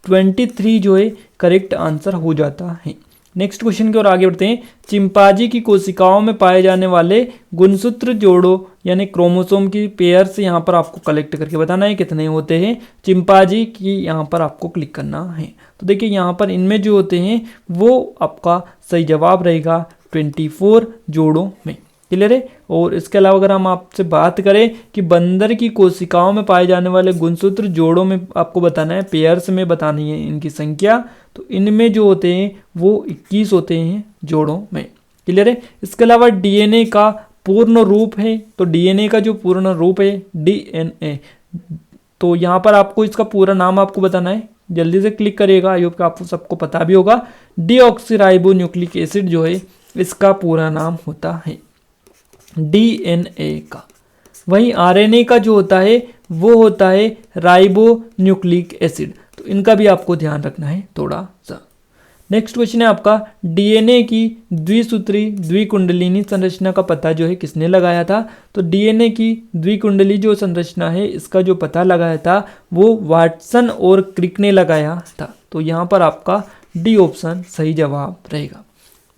23 जो है करेक्ट आंसर हो जाता है। नेक्स्ट क्वेश्चन की ओर आगे बढ़ते हैं, चिंपांजी की कोशिकाओं में पाए जाने वाले गुणसूत्र जोड़ों यानी क्रोमोसोम की पेयर से यहाँ पर आपको कलेक्ट करके बताना है कितने होते हैं चिंपांजी की, यहाँ पर आपको क्लिक करना है। तो देखिए यहाँ पर इनमें जो होते हैं वो आपका सही जवाब रहेगा 24 जोड़ों में। क्लियर है। और इसके अलावा अगर हम आपसे बात करें कि बंदर की कोशिकाओं में पाए जाने वाले गुणसूत्र जोड़ों में आपको बताना है, पेयर्स में बतानी है इनकी संख्या, तो इनमें जो होते हैं वो 21 होते हैं जोड़ों में। क्लियर है। इसके अलावा डीएनए का पूर्ण रूप है, तो डीएनए का जो पूर्ण रूप है डीएनए, तो यहाँ पर आपको इसका पूरा नाम आपको बताना है, जल्दी से क्लिक करिएगा, आई होप आपको सबको पता भी होगा। डीऑक्सीराइबोन्यूक्लिक एसिड जो है इसका पूरा नाम होता है डीएनए का। वहीं आरएनए का जो होता है वो होता है राइबोन्यूक्लिक एसिड, तो इनका भी आपको ध्यान रखना है थोड़ा सा। नेक्स्ट क्वेश्चन है आपका, डीएनए की द्विसूत्री द्विकुंडलिनी संरचना का पता जो है किसने लगाया था। तो डीएनए की द्विकुंडली जो संरचना है इसका जो पता लगाया था वो वाटसन और क्रिक ने लगाया था। तो यहाँ पर आपका डी ऑप्शन सही जवाब रहेगा।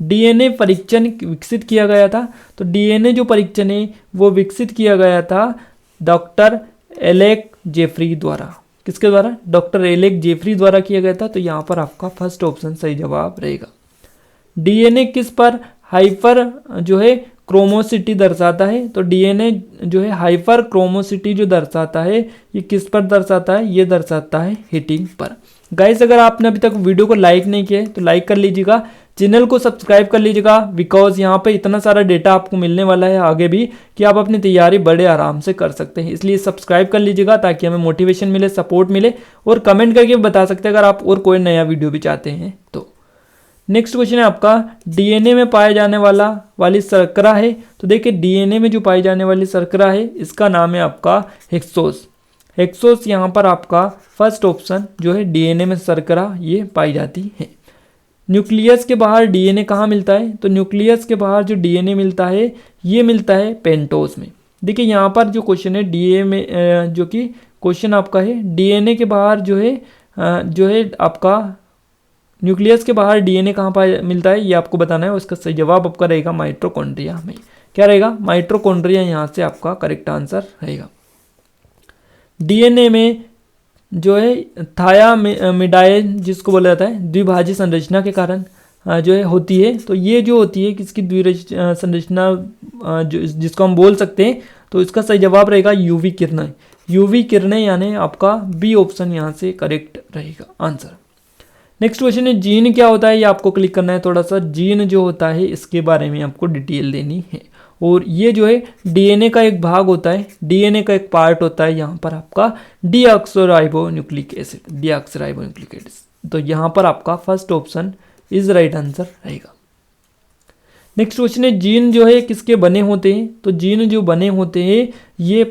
डीएनए परीक्षण विकसित किया गया था, तो डीएनए जो परीक्षण है वो विकसित किया गया था डॉक्टर एलेक जेफरी द्वारा। किसके द्वारा? डॉक्टर एलेक जेफरी द्वारा किया गया था। तो यहाँ पर आपका फर्स्ट ऑप्शन सही जवाब रहेगा। डीएनए किस पर हाइपर जो है क्रोमोसिटी दर्शाता है। तो डीएनए जो है हाइपर क्रोमोसिटी जो दर्शाता है ये किस पर दर्शाता है, ये दर्शाता है हिटिंग पर। गाइस अगर आपने अभी तक वीडियो को लाइक नहीं किया है तो लाइक कर लीजिएगा, चैनल को सब्सक्राइब कर लीजिएगा, बिकॉज यहाँ पे इतना सारा डेटा आपको मिलने वाला है आगे भी कि आप अपनी तैयारी बड़े आराम से कर सकते हैं। इसलिए सब्सक्राइब कर लीजिएगा ताकि हमें मोटिवेशन मिले, सपोर्ट मिले, और कमेंट करके बता सकते हैं अगर आप और कोई नया वीडियो भी चाहते हैं तो। नेक्स्ट क्वेश्चन है आपका, डीएनए में पाए जाने वाली शर्करा है। तो देखिए डीएनए में जो पाई जाने वाली शर्करा है इसका नाम है आपका हेक्सोस। हेक्सोस यहाँ पर आपका फर्स्ट ऑप्शन जो है डीएनए में शर्करा ये पाई जाती है। न्यूक्लियस के बाहर डीएनए कहाँ मिलता है। तो न्यूक्लियस के बाहर जो डीएनए मिलता है ये मिलता है पेंटोस में। देखिए यहाँ पर जो क्वेश्चन है डीएनए में जो कि क्वेश्चन आपका है डीएनए के बाहर जो है आपका न्यूक्लियस के बाहर डीएनए कहाँ पर मिलता है ये आपको बताना है। उसका सही जवाब आपका रहेगा माइटोकॉन्ड्रिया में। क्या रहेगा? माइटोकॉन्ड्रिया यहाँ से आपका करेक्ट आंसर रहेगा। डीएनए में जो है थायामिडाइन जिसको बोला जाता है द्विभाजी संरचना के कारण जो है होती है। तो ये जो होती है किसकी द्विभाजी संरचना जिसको हम बोल सकते हैं, तो इसका सही जवाब रहेगा यूवी किरणें। यूवी किरणें यानी आपका बी ऑप्शन यहाँ से करेक्ट रहेगा आंसर। नेक्स्ट क्वेश्चन है, जीन क्या होता है ये आपको क्लिक करना है थोड़ा सा। जीन जो होता है इसके बारे में आपको डिटेल देनी है, और ये जो है डीएनए का एक भाग होता है, डीएनए का एक पार्ट होता है यहाँ पर आपका डीऑक्सीराइबोन्यूक्लिक एसिड। डीऑक्सीराइबोन्यूक्लिक तो यहाँ पर आपका first option is right answer रहेगा। नेक्स्ट क्वेश्चन है जीन जो है किसके बने होते हैं, तो जीन जो बने होते हैं ये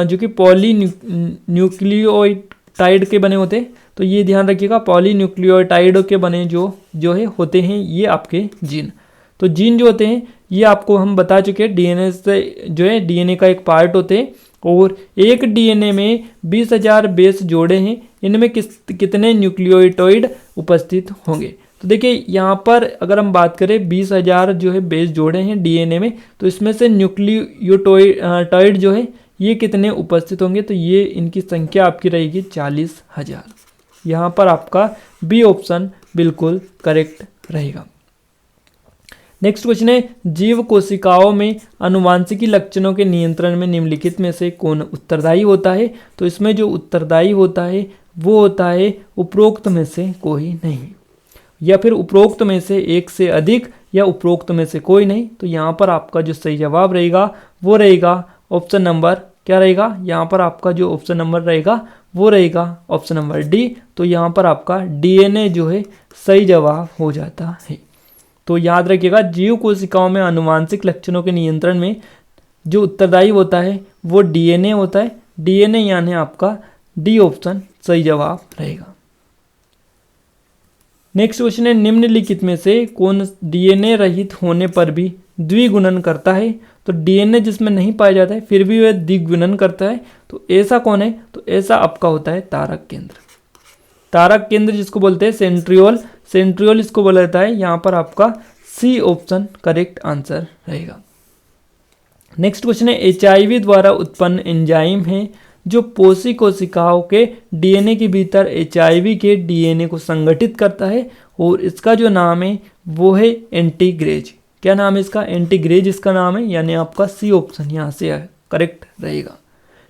जो कि पॉलीन्यूक्लियोटाइड के बने होते हैं, तो ये ध्यान रखिएगा पॉलीन्यूक्लियोटाइड के बने जो है होते हैं ये आपके जीन। तो जीन जो होते हैं ये आपको हम बता चुके हैं डीएनए से जो है डीएनए का एक पार्ट होते हैं और एक डीएनए में 20,000 बेस जोड़े हैं, इनमें कितने न्यूक्लियोटाइड उपस्थित होंगे। तो देखिए यहाँ पर अगर हम बात करें 20,000 जो है बेस जोड़े हैं डीएनए में, तो इसमें से न्यूक्लियोटाइड जो है ये कितने उपस्थित होंगे, तो ये इनकी संख्या आपकी रहेगी 40,000। यहाँ पर आपका बी ऑप्शन बिल्कुल करेक्ट रहेगा। नेक्स्ट क्वेश्चन है जीव कोशिकाओं में आनुवांशिकी लक्षणों के नियंत्रण में निम्नलिखित में से कौन उत्तरदायी होता है, तो इसमें जो उत्तरदायी होता है वो होता है उपरोक्त में से कोई नहीं, या फिर उपरोक्त में से एक से अधिक या उपरोक्त में से कोई नहीं। तो यहाँ पर आपका जो सही जवाब रहेगा वो रहेगा ऑप्शन नंबर क्या रहेगा, यहाँ पर आपका जो ऑप्शन नंबर रहेगा वो रहेगा ऑप्शन नंबर डी। तो यहाँ पर आपका डीएनए जो है सही जवाब हो जाता है। तो याद रखिएगा जीव कोशिकाओं में आनुवांशिक लक्षणों के नियंत्रण में जो उत्तरदायी होता है वो डीएनए होता है, डीएनए यानी आपका डी ऑप्शन सही जवाब रहेगा। नेक्स्ट क्वेश्चन है निम्नलिखित में से कौन डीएनए रहित होने पर भी द्विगुणन करता है, तो डीएनए जिसमें नहीं पाया जाता है फिर भी वह द्विगुणन करता है, तो ऐसा कौन है, तो ऐसा आपका होता है तारक केंद्र। तारक केंद्र जिसको बोलते हैं सेंट्रियोल, सेंट्रियोल इसको बोला जाता है। यहाँ पर आपका सी ऑप्शन करेक्ट आंसर रहेगा। नेक्स्ट क्वेश्चन है एचआईवी द्वारा उत्पन्न एंजाइम है जो पोषी कोशिकाओं के डीएनए के भीतर एचआईवी के डीएनए को संगठित करता है और इसका जो नाम है वो है एंटीग्रेज। क्या नाम है इसका, एंटीग्रेज इसका नाम है, यानी आपका सी ऑप्शन यहाँ से करेक्ट रहेगा।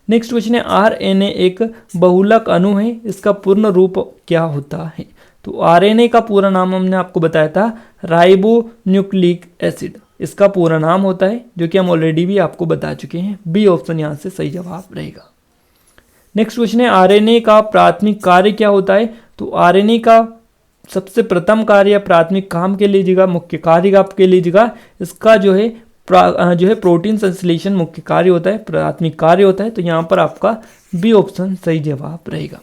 नेक्स्ट क्वेश्चन है आरएनए एक बहुलक अणु है, इसका पूर्ण रूप क्या होता है, तो आरएनए का पूरा नाम हमने आपको बताया था राइबो न्यूक्लिक एसिड, इसका पूरा नाम होता है जो कि हम ऑलरेडी भी आपको बता चुके हैं। बी ऑप्शन यहाँ से सही जवाब रहेगा। नेक्स्ट क्वेश्चन है आरएनए का प्राथमिक कार्य क्या होता है, तो आरएनए का सबसे प्रथम कार्य या प्राथमिक काम के लीजिएगा, मुख्य कार्य आपके लीजिएगा, इसका जो है प्रोटीन संश्लेषण मुख्य कार्य होता है, प्राथमिक कार्य होता है। तो यहाँ पर आपका बी ऑप्शन सही जवाब रहेगा।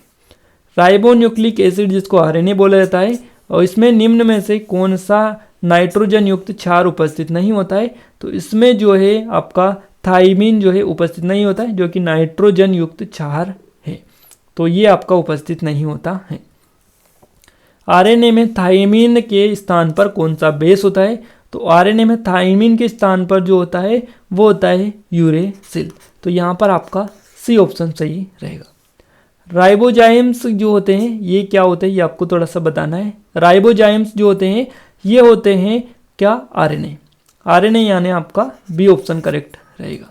राइबोन्यूक्लिक एसिड जिसको आरएनए बोला जाता है और इसमें निम्न में से कौन सा नाइट्रोजन युक्त क्षार उपस्थित नहीं होता है, तो इसमें जो है आपका थाइमिन जो है उपस्थित नहीं होता है जो कि नाइट्रोजन युक्त क्षार है, तो ये आपका उपस्थित नहीं होता है। आरएनए में थाइमिन के स्थान पर कौन सा बेस होता है, तो आरएनए में थाइमिन के स्थान पर जो होता है वो होता है यूरेसिल, तो यहाँ पर आपका सी ऑप्शन सही रहेगा। राइबोजाइम्स जो होते हैं ये क्या होते हैं, ये आपको थोड़ा सा बताना है। राइबोजाइम्स जो होते हैं ये होते हैं क्या, आरएनए, आरएनए यानी आपका बी ऑप्शन करेक्ट रहेगा।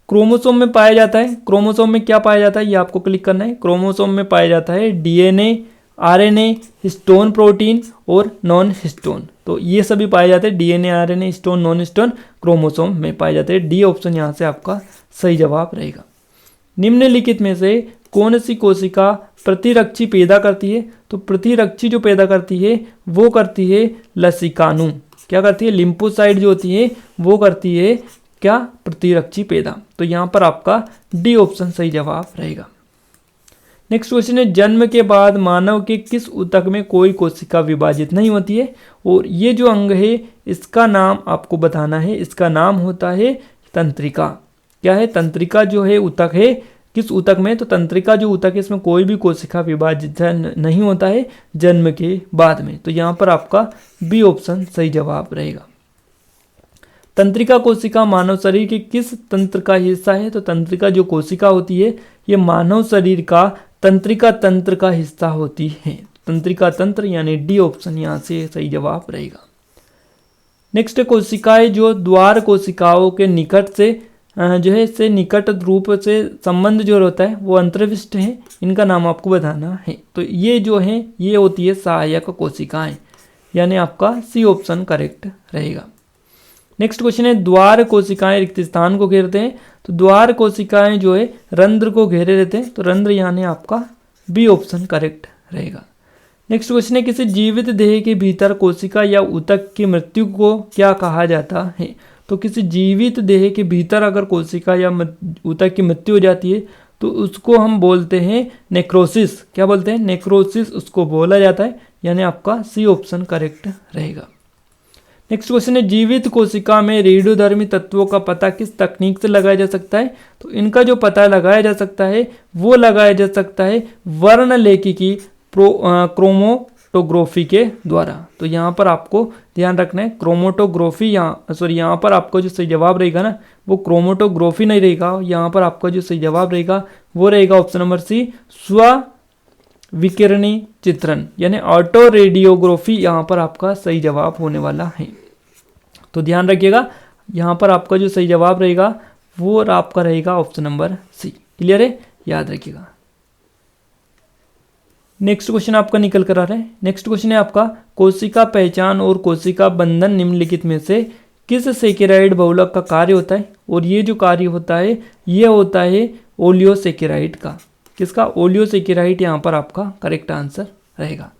क्रोमोसोम में पाया जाता है, क्रोमोसोम में क्या पाया जाता है ये आपको क्लिक करना है। क्रोमोसोम में पाया जाता है डीएनए, आरएनए, हिस्टोन प्रोटीन और नॉन हिस्टोन, तो ये सभी पाए जाते हैं DNA, RNA, histone, non histone chromosome में पाए जाते हैं। डी ऑप्शन यहाँ से आपका सही जवाब रहेगा। निम्नलिखित में से कौन सी कोशिका प्रतिरक्षी पैदा करती है, तो प्रतिरक्षी जो पैदा करती है वो करती है लसिकानु, क्या करती है, लिम्फोसाइट जो होती है वो करती है क्या, प्रतिरक्षी पैदा, तो यहाँ पर आपका डी ऑप्शन सही जवाब रहेगा। नेक्स्ट क्वेश्चन है जन्म के बाद मानव के किस ऊतक में कोई कोशिका विभाजित नहीं होती है, और ये जो अंग है इसका नाम आपको बताना है, इसका नाम होता है तंत्रिका। क्या है, तंत्रिका जो है ऊतक है, किस ऊतक में, तो तंत्रिका जो ऊतक है इसमें कोई भी कोशिका विभाजित नहीं होता है जन्म के बाद में, तो यहाँ पर आपका बी ऑप्शन सही जवाब रहेगा। तंत्रिका कोशिका मानव शरीर के किस तंत्र का हिस्सा है, तो तंत्रिका जो कोशिका होती है ये मानव शरीर का तंत्रिका तंत्र का हिस्सा होती है, तंत्रिका तंत्र यानी डी ऑप्शन यहाँ से सही जवाब रहेगा। नेक्स्ट कोशिकाएं जो द्वार कोशिकाओं के निकट से जो है इससे निकट रूप से संबंध जो होता है वो अंतर्विष्ट है, इनका नाम आपको बताना है। तो ये जो है ये होती है सहायक कोशिकाएं, यानी आपका सी ऑप्शन करेक्ट रहेगा। नेक्स्ट क्वेश्चन है द्वार कोशिकाएं रिक्त स्थान को घेरते हैं, तो द्वार कोशिकाएं जो है रंध्र को घेरे रहते हैं, तो रंध्र यानी आपका बी ऑप्शन करेक्ट रहेगा। नेक्स्ट क्वेश्चन है, किसी जीवित देह के भीतर कोशिका या ऊतक की मृत्यु को क्या कहा जाता है? तो किसी जीवित देह के भीतर अगर कोशिका या ऊतक की मृत्यु हो जाती है तो उसको हम बोलते हैं नेक्रोसिस। क्या बोलते हैं? नेक्रोसिस उसको बोला जाता है, यानी आपका सी ऑप्शन करेक्ट रहेगा। नेक्स्ट क्वेश्चन है, जीवित कोशिका में रेडियोधर्मी तत्वों का पता किस तकनीक से लगाया जा सकता है? तो इनका जो पता लगाया जा सकता है वो लगाया जा सकता है वर्णलेखिकी क्रोमोटोग्राफी के द्वारा। तो यहाँ पर आपको ध्यान रखना है क्रोमोटोग्राफी, यहाँ पर आपको जो सही जवाब रहेगा ना वो क्रोमोटोग्राफी नहीं रहेगा, यहाँ पर आपका जो सही जवाब रहेगा वो रहेगा ऑप्शन नंबर सी, स्व विकिरणी चित्रण यानी ऑटो रेडियोग्राफी यहाँ पर आपका सही जवाब होने वाला है। तो ध्यान रखिएगा यहाँ पर आपका जो सही जवाब रहेगा वो आपका रहेगा ऑप्शन नंबर सी। क्लियर है? याद रखिएगा। नेक्स्ट क्वेश्चन आपका निकल कर आ रहा है। नेक्स्ट क्वेश्चन है आपका, कोशिका पहचान और कोशिका बंधन निम्नलिखित में से किस सेकेराइड बहुलक का कार्य होता है? और ये जो कार्य होता है ये होता है ओलियोसेकेराइड का। किसका? ओलियोसेकेराइड यहाँ पर आपका करेक्ट आंसर रहेगा।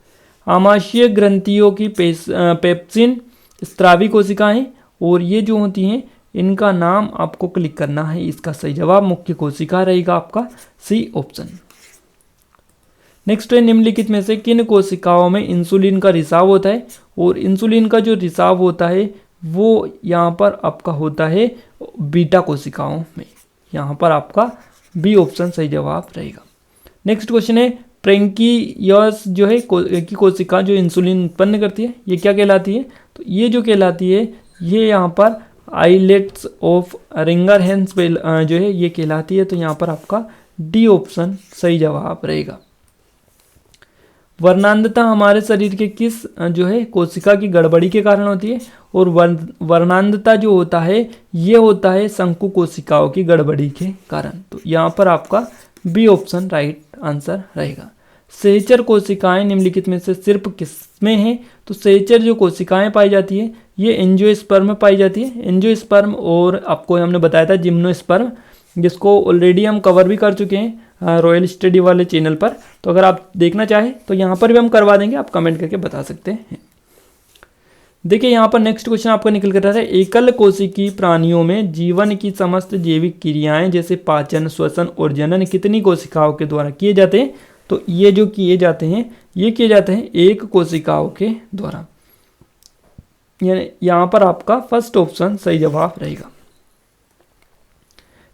आमाशय ग्रंथियों की पेप्सिन स्त्रावी कोशिकाएं और ये जो होती हैं इनका नाम आपको क्लिक करना है। इसका सही जवाब मुख्य कोशिका रहेगा आपका सी ऑप्शन। नेक्स्ट है, निम्नलिखित में से किन कोशिकाओं में इंसुलिन का रिसाव होता है? और इंसुलिन का जो रिसाव होता है वो यहाँ पर आपका होता है बीटा कोशिकाओं में। यहाँ पर आपका बी ऑप्शन सही जवाब रहेगा। नेक्स्ट क्वेश्चन है, प्रेंकियस जो है की कोशिका जो इंसुलिन उत्पन्न करती है ये क्या कहलाती है? तो ये जो कहलाती है ये यहाँ पर आइलेट्स ऑफ रिंगरहैंस जो है ये कहलाती है। तो यहाँ पर आपका डी ऑप्शन सही जवाब रहेगा। वर्णांधता हमारे शरीर के किस जो है कोशिका की गड़बड़ी के कारण होती है? और वर्णांधता जो होता है ये होता है शंकु कोशिकाओं की गड़बड़ी के कारण। तो यहाँ पर आपका बी ऑप्शन राइट आंसर रहेगा। सहचर कोशिकाएं निम्नलिखित में से सिर्फ किसमें हैं? तो सहचर जो कोशिकाएं पाई जाती है ये एंजियोस्पर्म में पाई जाती है। एंजियोस्पर्म और आपको हमने बताया था जिम्नोस्पर्म, जिसको ऑलरेडी हम कवर भी कर चुके हैं रॉयल स्टडी वाले चैनल पर। तो अगर आप देखना चाहें तो यहाँ पर भी हम करवा देंगे, आप कमेंट करके बता सकते हैं। देखिए यहाँ पर नेक्स्ट क्वेश्चन आपका निकल कर रहा है, एकल कोशिकीय प्राणियों में जीवन की समस्त जैविक क्रियाएं जैसे पाचन, श्वसन और जनन कितनी कोशिकाओं के द्वारा किए जाते हैं? तो ये जो किए जाते हैं ये किए जाते हैं एक कोशिकाओं के द्वारा, यानी यहाँ पर आपका फर्स्ट ऑप्शन सही जवाब रहेगा।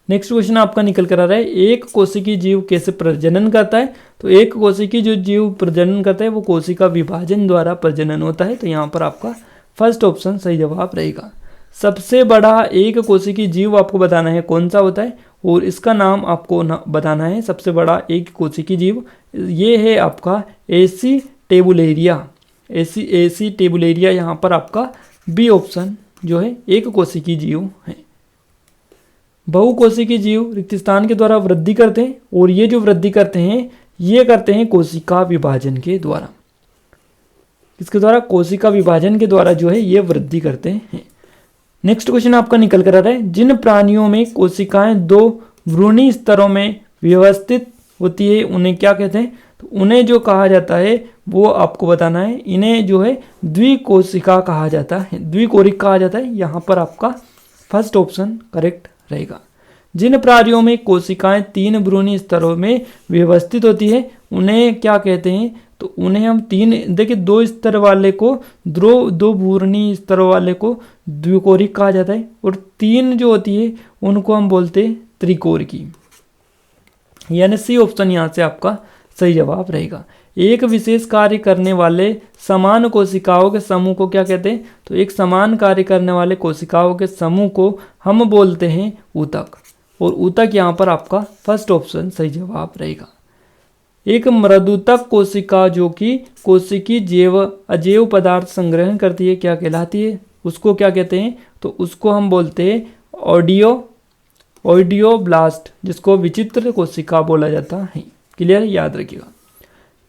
नेक्स्ट क्वेश्चन आपका निकल कर आ रहा है, एक कोशिकीय जीव कैसे प्रजनन करता है? तो एक कोशिकीय जो जीव प्रजनन करता है वो कोशिका विभाजन द्वारा प्रजनन होता है। तो यहाँ पर आपका फर्स्ट ऑप्शन सही जवाब रहेगा। सबसे बड़ा एक कोशिकीय जीव आपको बताना है कौन सा होता है और इसका नाम आपको बताना है। सबसे बड़ा एक कोशिकीय जीव ये है आपका एसी टेबुलेरिया। एसी टेबुलेरिया यहाँ पर आपका बी ऑप्शन जो है एक कोशिकीय जीव है। बहुकोशिकीय जीव रिक्त स्थान के द्वारा वृद्धि करते हैं और ये जो वृद्धि करते हैं ये करते हैं कोशिका विभाजन के द्वारा। इसके द्वारा कोशिका विभाजन के द्वारा जो है ये वृद्धि करते हैं। नेक्स्ट क्वेश्चन आपका निकल कर आ रहा है, जिन प्राणियों में कोशिकाएं दो भ्रूणी स्तरों में व्यवस्थित होती है उन्हें क्या कहते हैं? तो उन्हें जो कहा जाता है वो आपको बताना है। इन्हें जो है द्विकोशिका कहा जाता है, द्विकोरिक कहा जाता है। यहाँ पर आपका फर्स्ट ऑप्शन करेक्ट रहेगा। जिन प्राणियों में कोशिकाएं तीन भ्रूणी स्तरों में व्यवस्थित होती है उन्हें क्या कहते हैं? तो उन्हें हम तीन, देखिए दो स्तर वाले को दो भ्रूणी स्तरों वाले को द्विकोरिक कहा जाता है और तीन जो होती है उनको हम बोलते हैं त्रिकोरिकी, यानी सी ऑप्शन यहाँ से आपका सही जवाब रहेगा। एक विशेष कार्य करने वाले समान कोशिकाओं के समूह को क्या कहते हैं? तो एक समान कार्य करने वाले कोशिकाओं के समूह को हम बोलते हैं ऊतक, और ऊतक यहाँ पर आपका फर्स्ट ऑप्शन सही जवाब रहेगा। एक मृदुतक कोशिका जो कि कोशिकीय अजैव पदार्थ संग्रहण करती है क्या कहलाती है? उसको क्या कहते हैं? तो उसको हम बोलते हैं ऑइडियोब्लास्ट, जिसको विचित्र कोशिका बोला जाता है। क्लियर? याद रखिएगा।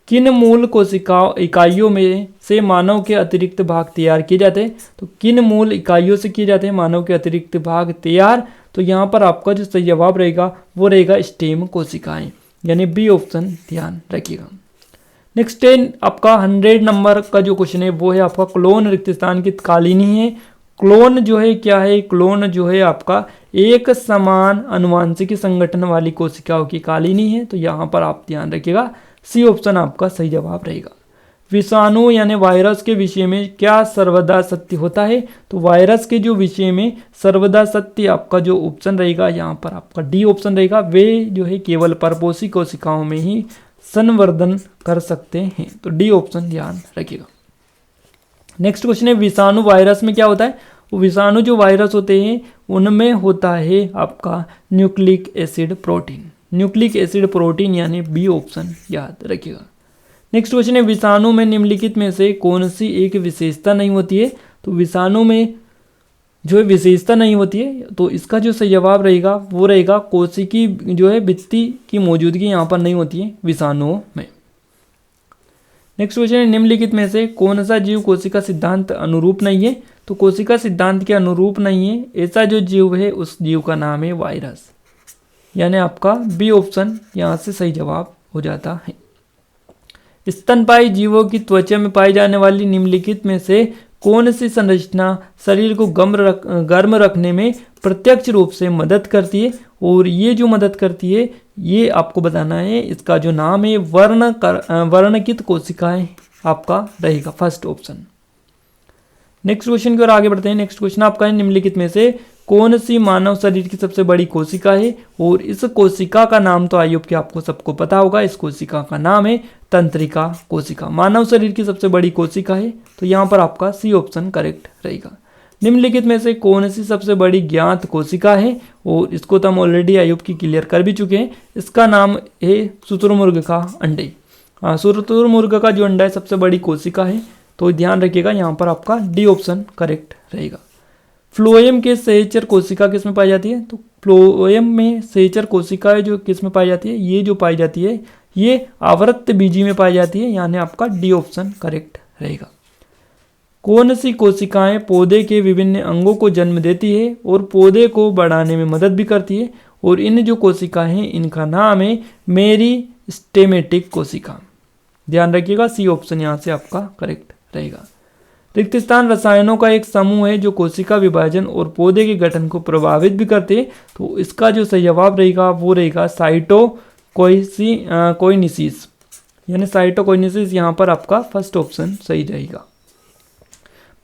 किन मूल कोशिका इकाइयों में से मानव के अतिरिक्त भाग तैयार किए जाते हैं? तो किन मूल इकाइयों से किए जाते हैं मानव के अतिरिक्त भाग तैयार? तो यहाँ पर आपका जो सही जवाब रहेगा वो रहेगा स्टेम कोशिकाएं, यानी बी ऑप्शन ध्यान रखिएगा। नेक्स्ट 10 आपका 100 नंबर का जो क्वेश्चन है वो है आपका क्लोन रिक्त स्थान की कालीनी है। क्लोन जो है क्या है, क्लोन जो है आपका एक समान अनुवांशिक संगठन वाली कोशिकाओं की कालीनी है। तो यहाँ पर आप ध्यान रखिएगा, सी ऑप्शन आपका सही जवाब रहेगा। विषाणु यानी वायरस के विषय में क्या सर्वदा सत्य होता है, तो वायरस के जो विषय में सर्वदा सत्य आपका जो ऑप्शन रहेगा यहाँ पर आपका डी ऑप्शन रहेगा। वे जो है केवल परपोषी कोशिकाओं में ही संवर्धन कर सकते हैं। तो डी ऑप्शन ध्यान रखिएगा। नेक्स्ट क्वेश्चन है विषाणु वायरस में क्या होता है, विषाणु जो वायरस होते हैं उनमें होता है आपका nucleic acid protein. Nucleic acid protein यानी बी ऑप्शन याद रखिएगा। नेक्स्ट क्वेश्चन है विषाणु में निम्नलिखित में से कौन सी एक विशेषता नहीं होती है, तो विषाणु में जो है विशेषता नहीं होती है, तो इसका जो सही जवाब रहेगा वो रहेगा कोशिकी जो है भित्ति की मौजूदगी यहाँ पर नहीं होती है विषाणुओं में। नेक्स्ट क्वेश्चन है निम्नलिखित में से कौन सा जीव कोशिका सिद्धांत अनुरूप नहीं है, तो कोशिका सिद्धांत के अनुरूप नहीं है ऐसा जो जीव है उस जीव का नाम है वायरस, यानी आपका बी ऑप्शन यहाँ से सही जवाब हो जाता है। स्तनपायी जीवों की त्वचा में पाई जाने वाली निम्नलिखित में से कौन सी संरचना शरीर को गर्म रखने में प्रत्यक्ष रूप से मदद करती है, और ये जो मदद करती है ये आपको बताना है। इसका जो नाम है वर्णकित कोशिकाएं आपका रहेगा फर्स्ट ऑप्शन। नेक्स्ट क्वेश्चन की ओर आगे बढ़ते हैं। नेक्स्ट क्वेश्चन आपका है निम्नलिखित में से कौन सी मानव शरीर की सबसे बड़ी कोशिका है, और इस कोशिका का नाम तो आयुब के आपको सबको पता होगा। इस कोशिका का नाम है तंत्रिका कोशिका। मानव शरीर की सबसे बड़ी कोशिका है, तो यहाँ पर आपका सी ऑप्शन करेक्ट रहेगा। निम्नलिखित में से कौन सी सबसे बड़ी ज्ञात कोशिका है, और इसको तो हम ऑलरेडी आयुब की क्लियर कर भी चुके हैं। इसका नाम है शुतुरमुर्ग का अंडे। शुतुरमुर्ग का जो अंडा है सबसे बड़ी कोशिका है, तो ध्यान रखिएगा यहाँ पर आपका डी ऑप्शन करेक्ट रहेगा। फ्लोएम के सहचर कोशिका किस में पाई जाती है, तो फ्लोएम में सहचर कोशिका जो किस में पाई जाती है, ये जो पाई जाती है ये आवृत्त बीजी में पाई जाती है, यानी आपका डी ऑप्शन करेक्ट रहेगा। कौन सी कोशिकाएं पौधे के विभिन्न अंगों को जन्म देती है और पौधे को बढ़ाने में मदद भी करती है, और इन जो कोशिकाएं हैं इनका नाम है मेरिस्टेमेटिक कोशिका। ध्यान रखिएगा, सी ऑप्शन यहाँ से आपका करेक्ट रहेगा। रिक्त स्थान रसायनों का एक समूह है जो कोशिका विभाजन और पौधे के गठन को प्रभावित भी करते हैं, तो इसका जो सही जवाब रहेगा वो रहेगा साइटोकाइनेसिस, यानी साइटोकाइनेसिस यहाँ पर आपका फर्स्ट ऑप्शन सही रहेगा।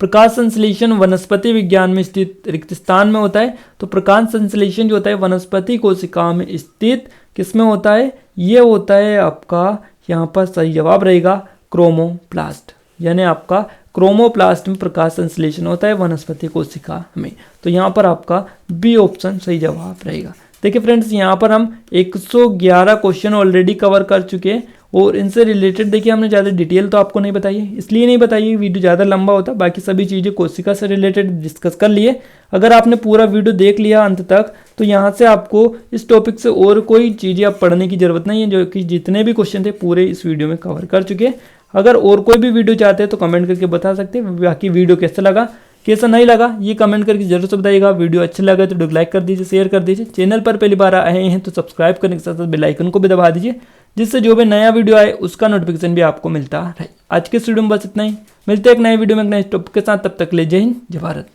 प्रकाश संश्लेषण वनस्पति विज्ञान में स्थित रिक्त स्थान में होता है, तो प्रकाश संश्लेषण जो होता है वनस्पति कोशिका में स्थित किस में होता है, ये होता है आपका यहाँ पर सही जवाब रहेगा क्रोमोप्लास्ट, यानी आपका क्रोमोप्लास्ट में प्रकाश संश्लेषण होता है वनस्पति कोशिका में। तो यहाँ पर आपका बी ऑप्शन सही जवाब रहेगा। देखिए फ्रेंड्स, यहाँ पर हम 111 क्वेश्चन ऑलरेडी कवर कर चुके हैं, और इनसे रिलेटेड देखिए हमने ज़्यादा डिटेल तो आपको नहीं बताई है, इसलिए नहीं बताइए वीडियो ज़्यादा लंबा होता, बाकी सभी चीज़ें कोशिका से रिलेटेड डिस्कस कर लिए। अगर आपने पूरा वीडियो देख लिया अंत तक, तो यहाँ से आपको इस टॉपिक से और कोई चीज़ें आप पढ़ने की ज़रूरत नहीं है, जो कि जितने भी क्वेश्चन थे पूरे इस वीडियो में कवर कर चुके हैं। अगर और कोई भी वीडियो चाहते हैं तो कमेंट करके बता सकते हैं। बाकी वीडियो कैसा लगा कैसा नहीं लगा ये कमेंट करके जरूर से बताइएगा। वीडियो अच्छा लगा तो लाइक कर दीजिए, शेयर कर दीजिए। चैनल पर पहली बार आए हैं तो सब्सक्राइब करने के साथ साथ बेल आइकन को भी दबा दीजिए, जिससे जो भी नया वीडियो आए उसका नोटिफिकेशन भी आपको मिलता रहे। आज के इस वीडियो में बस इतना ही, मिलते हैं एक नए वीडियो में एक नए टॉपिक के साथ। तब तक ले जय हिंद, जय भारत।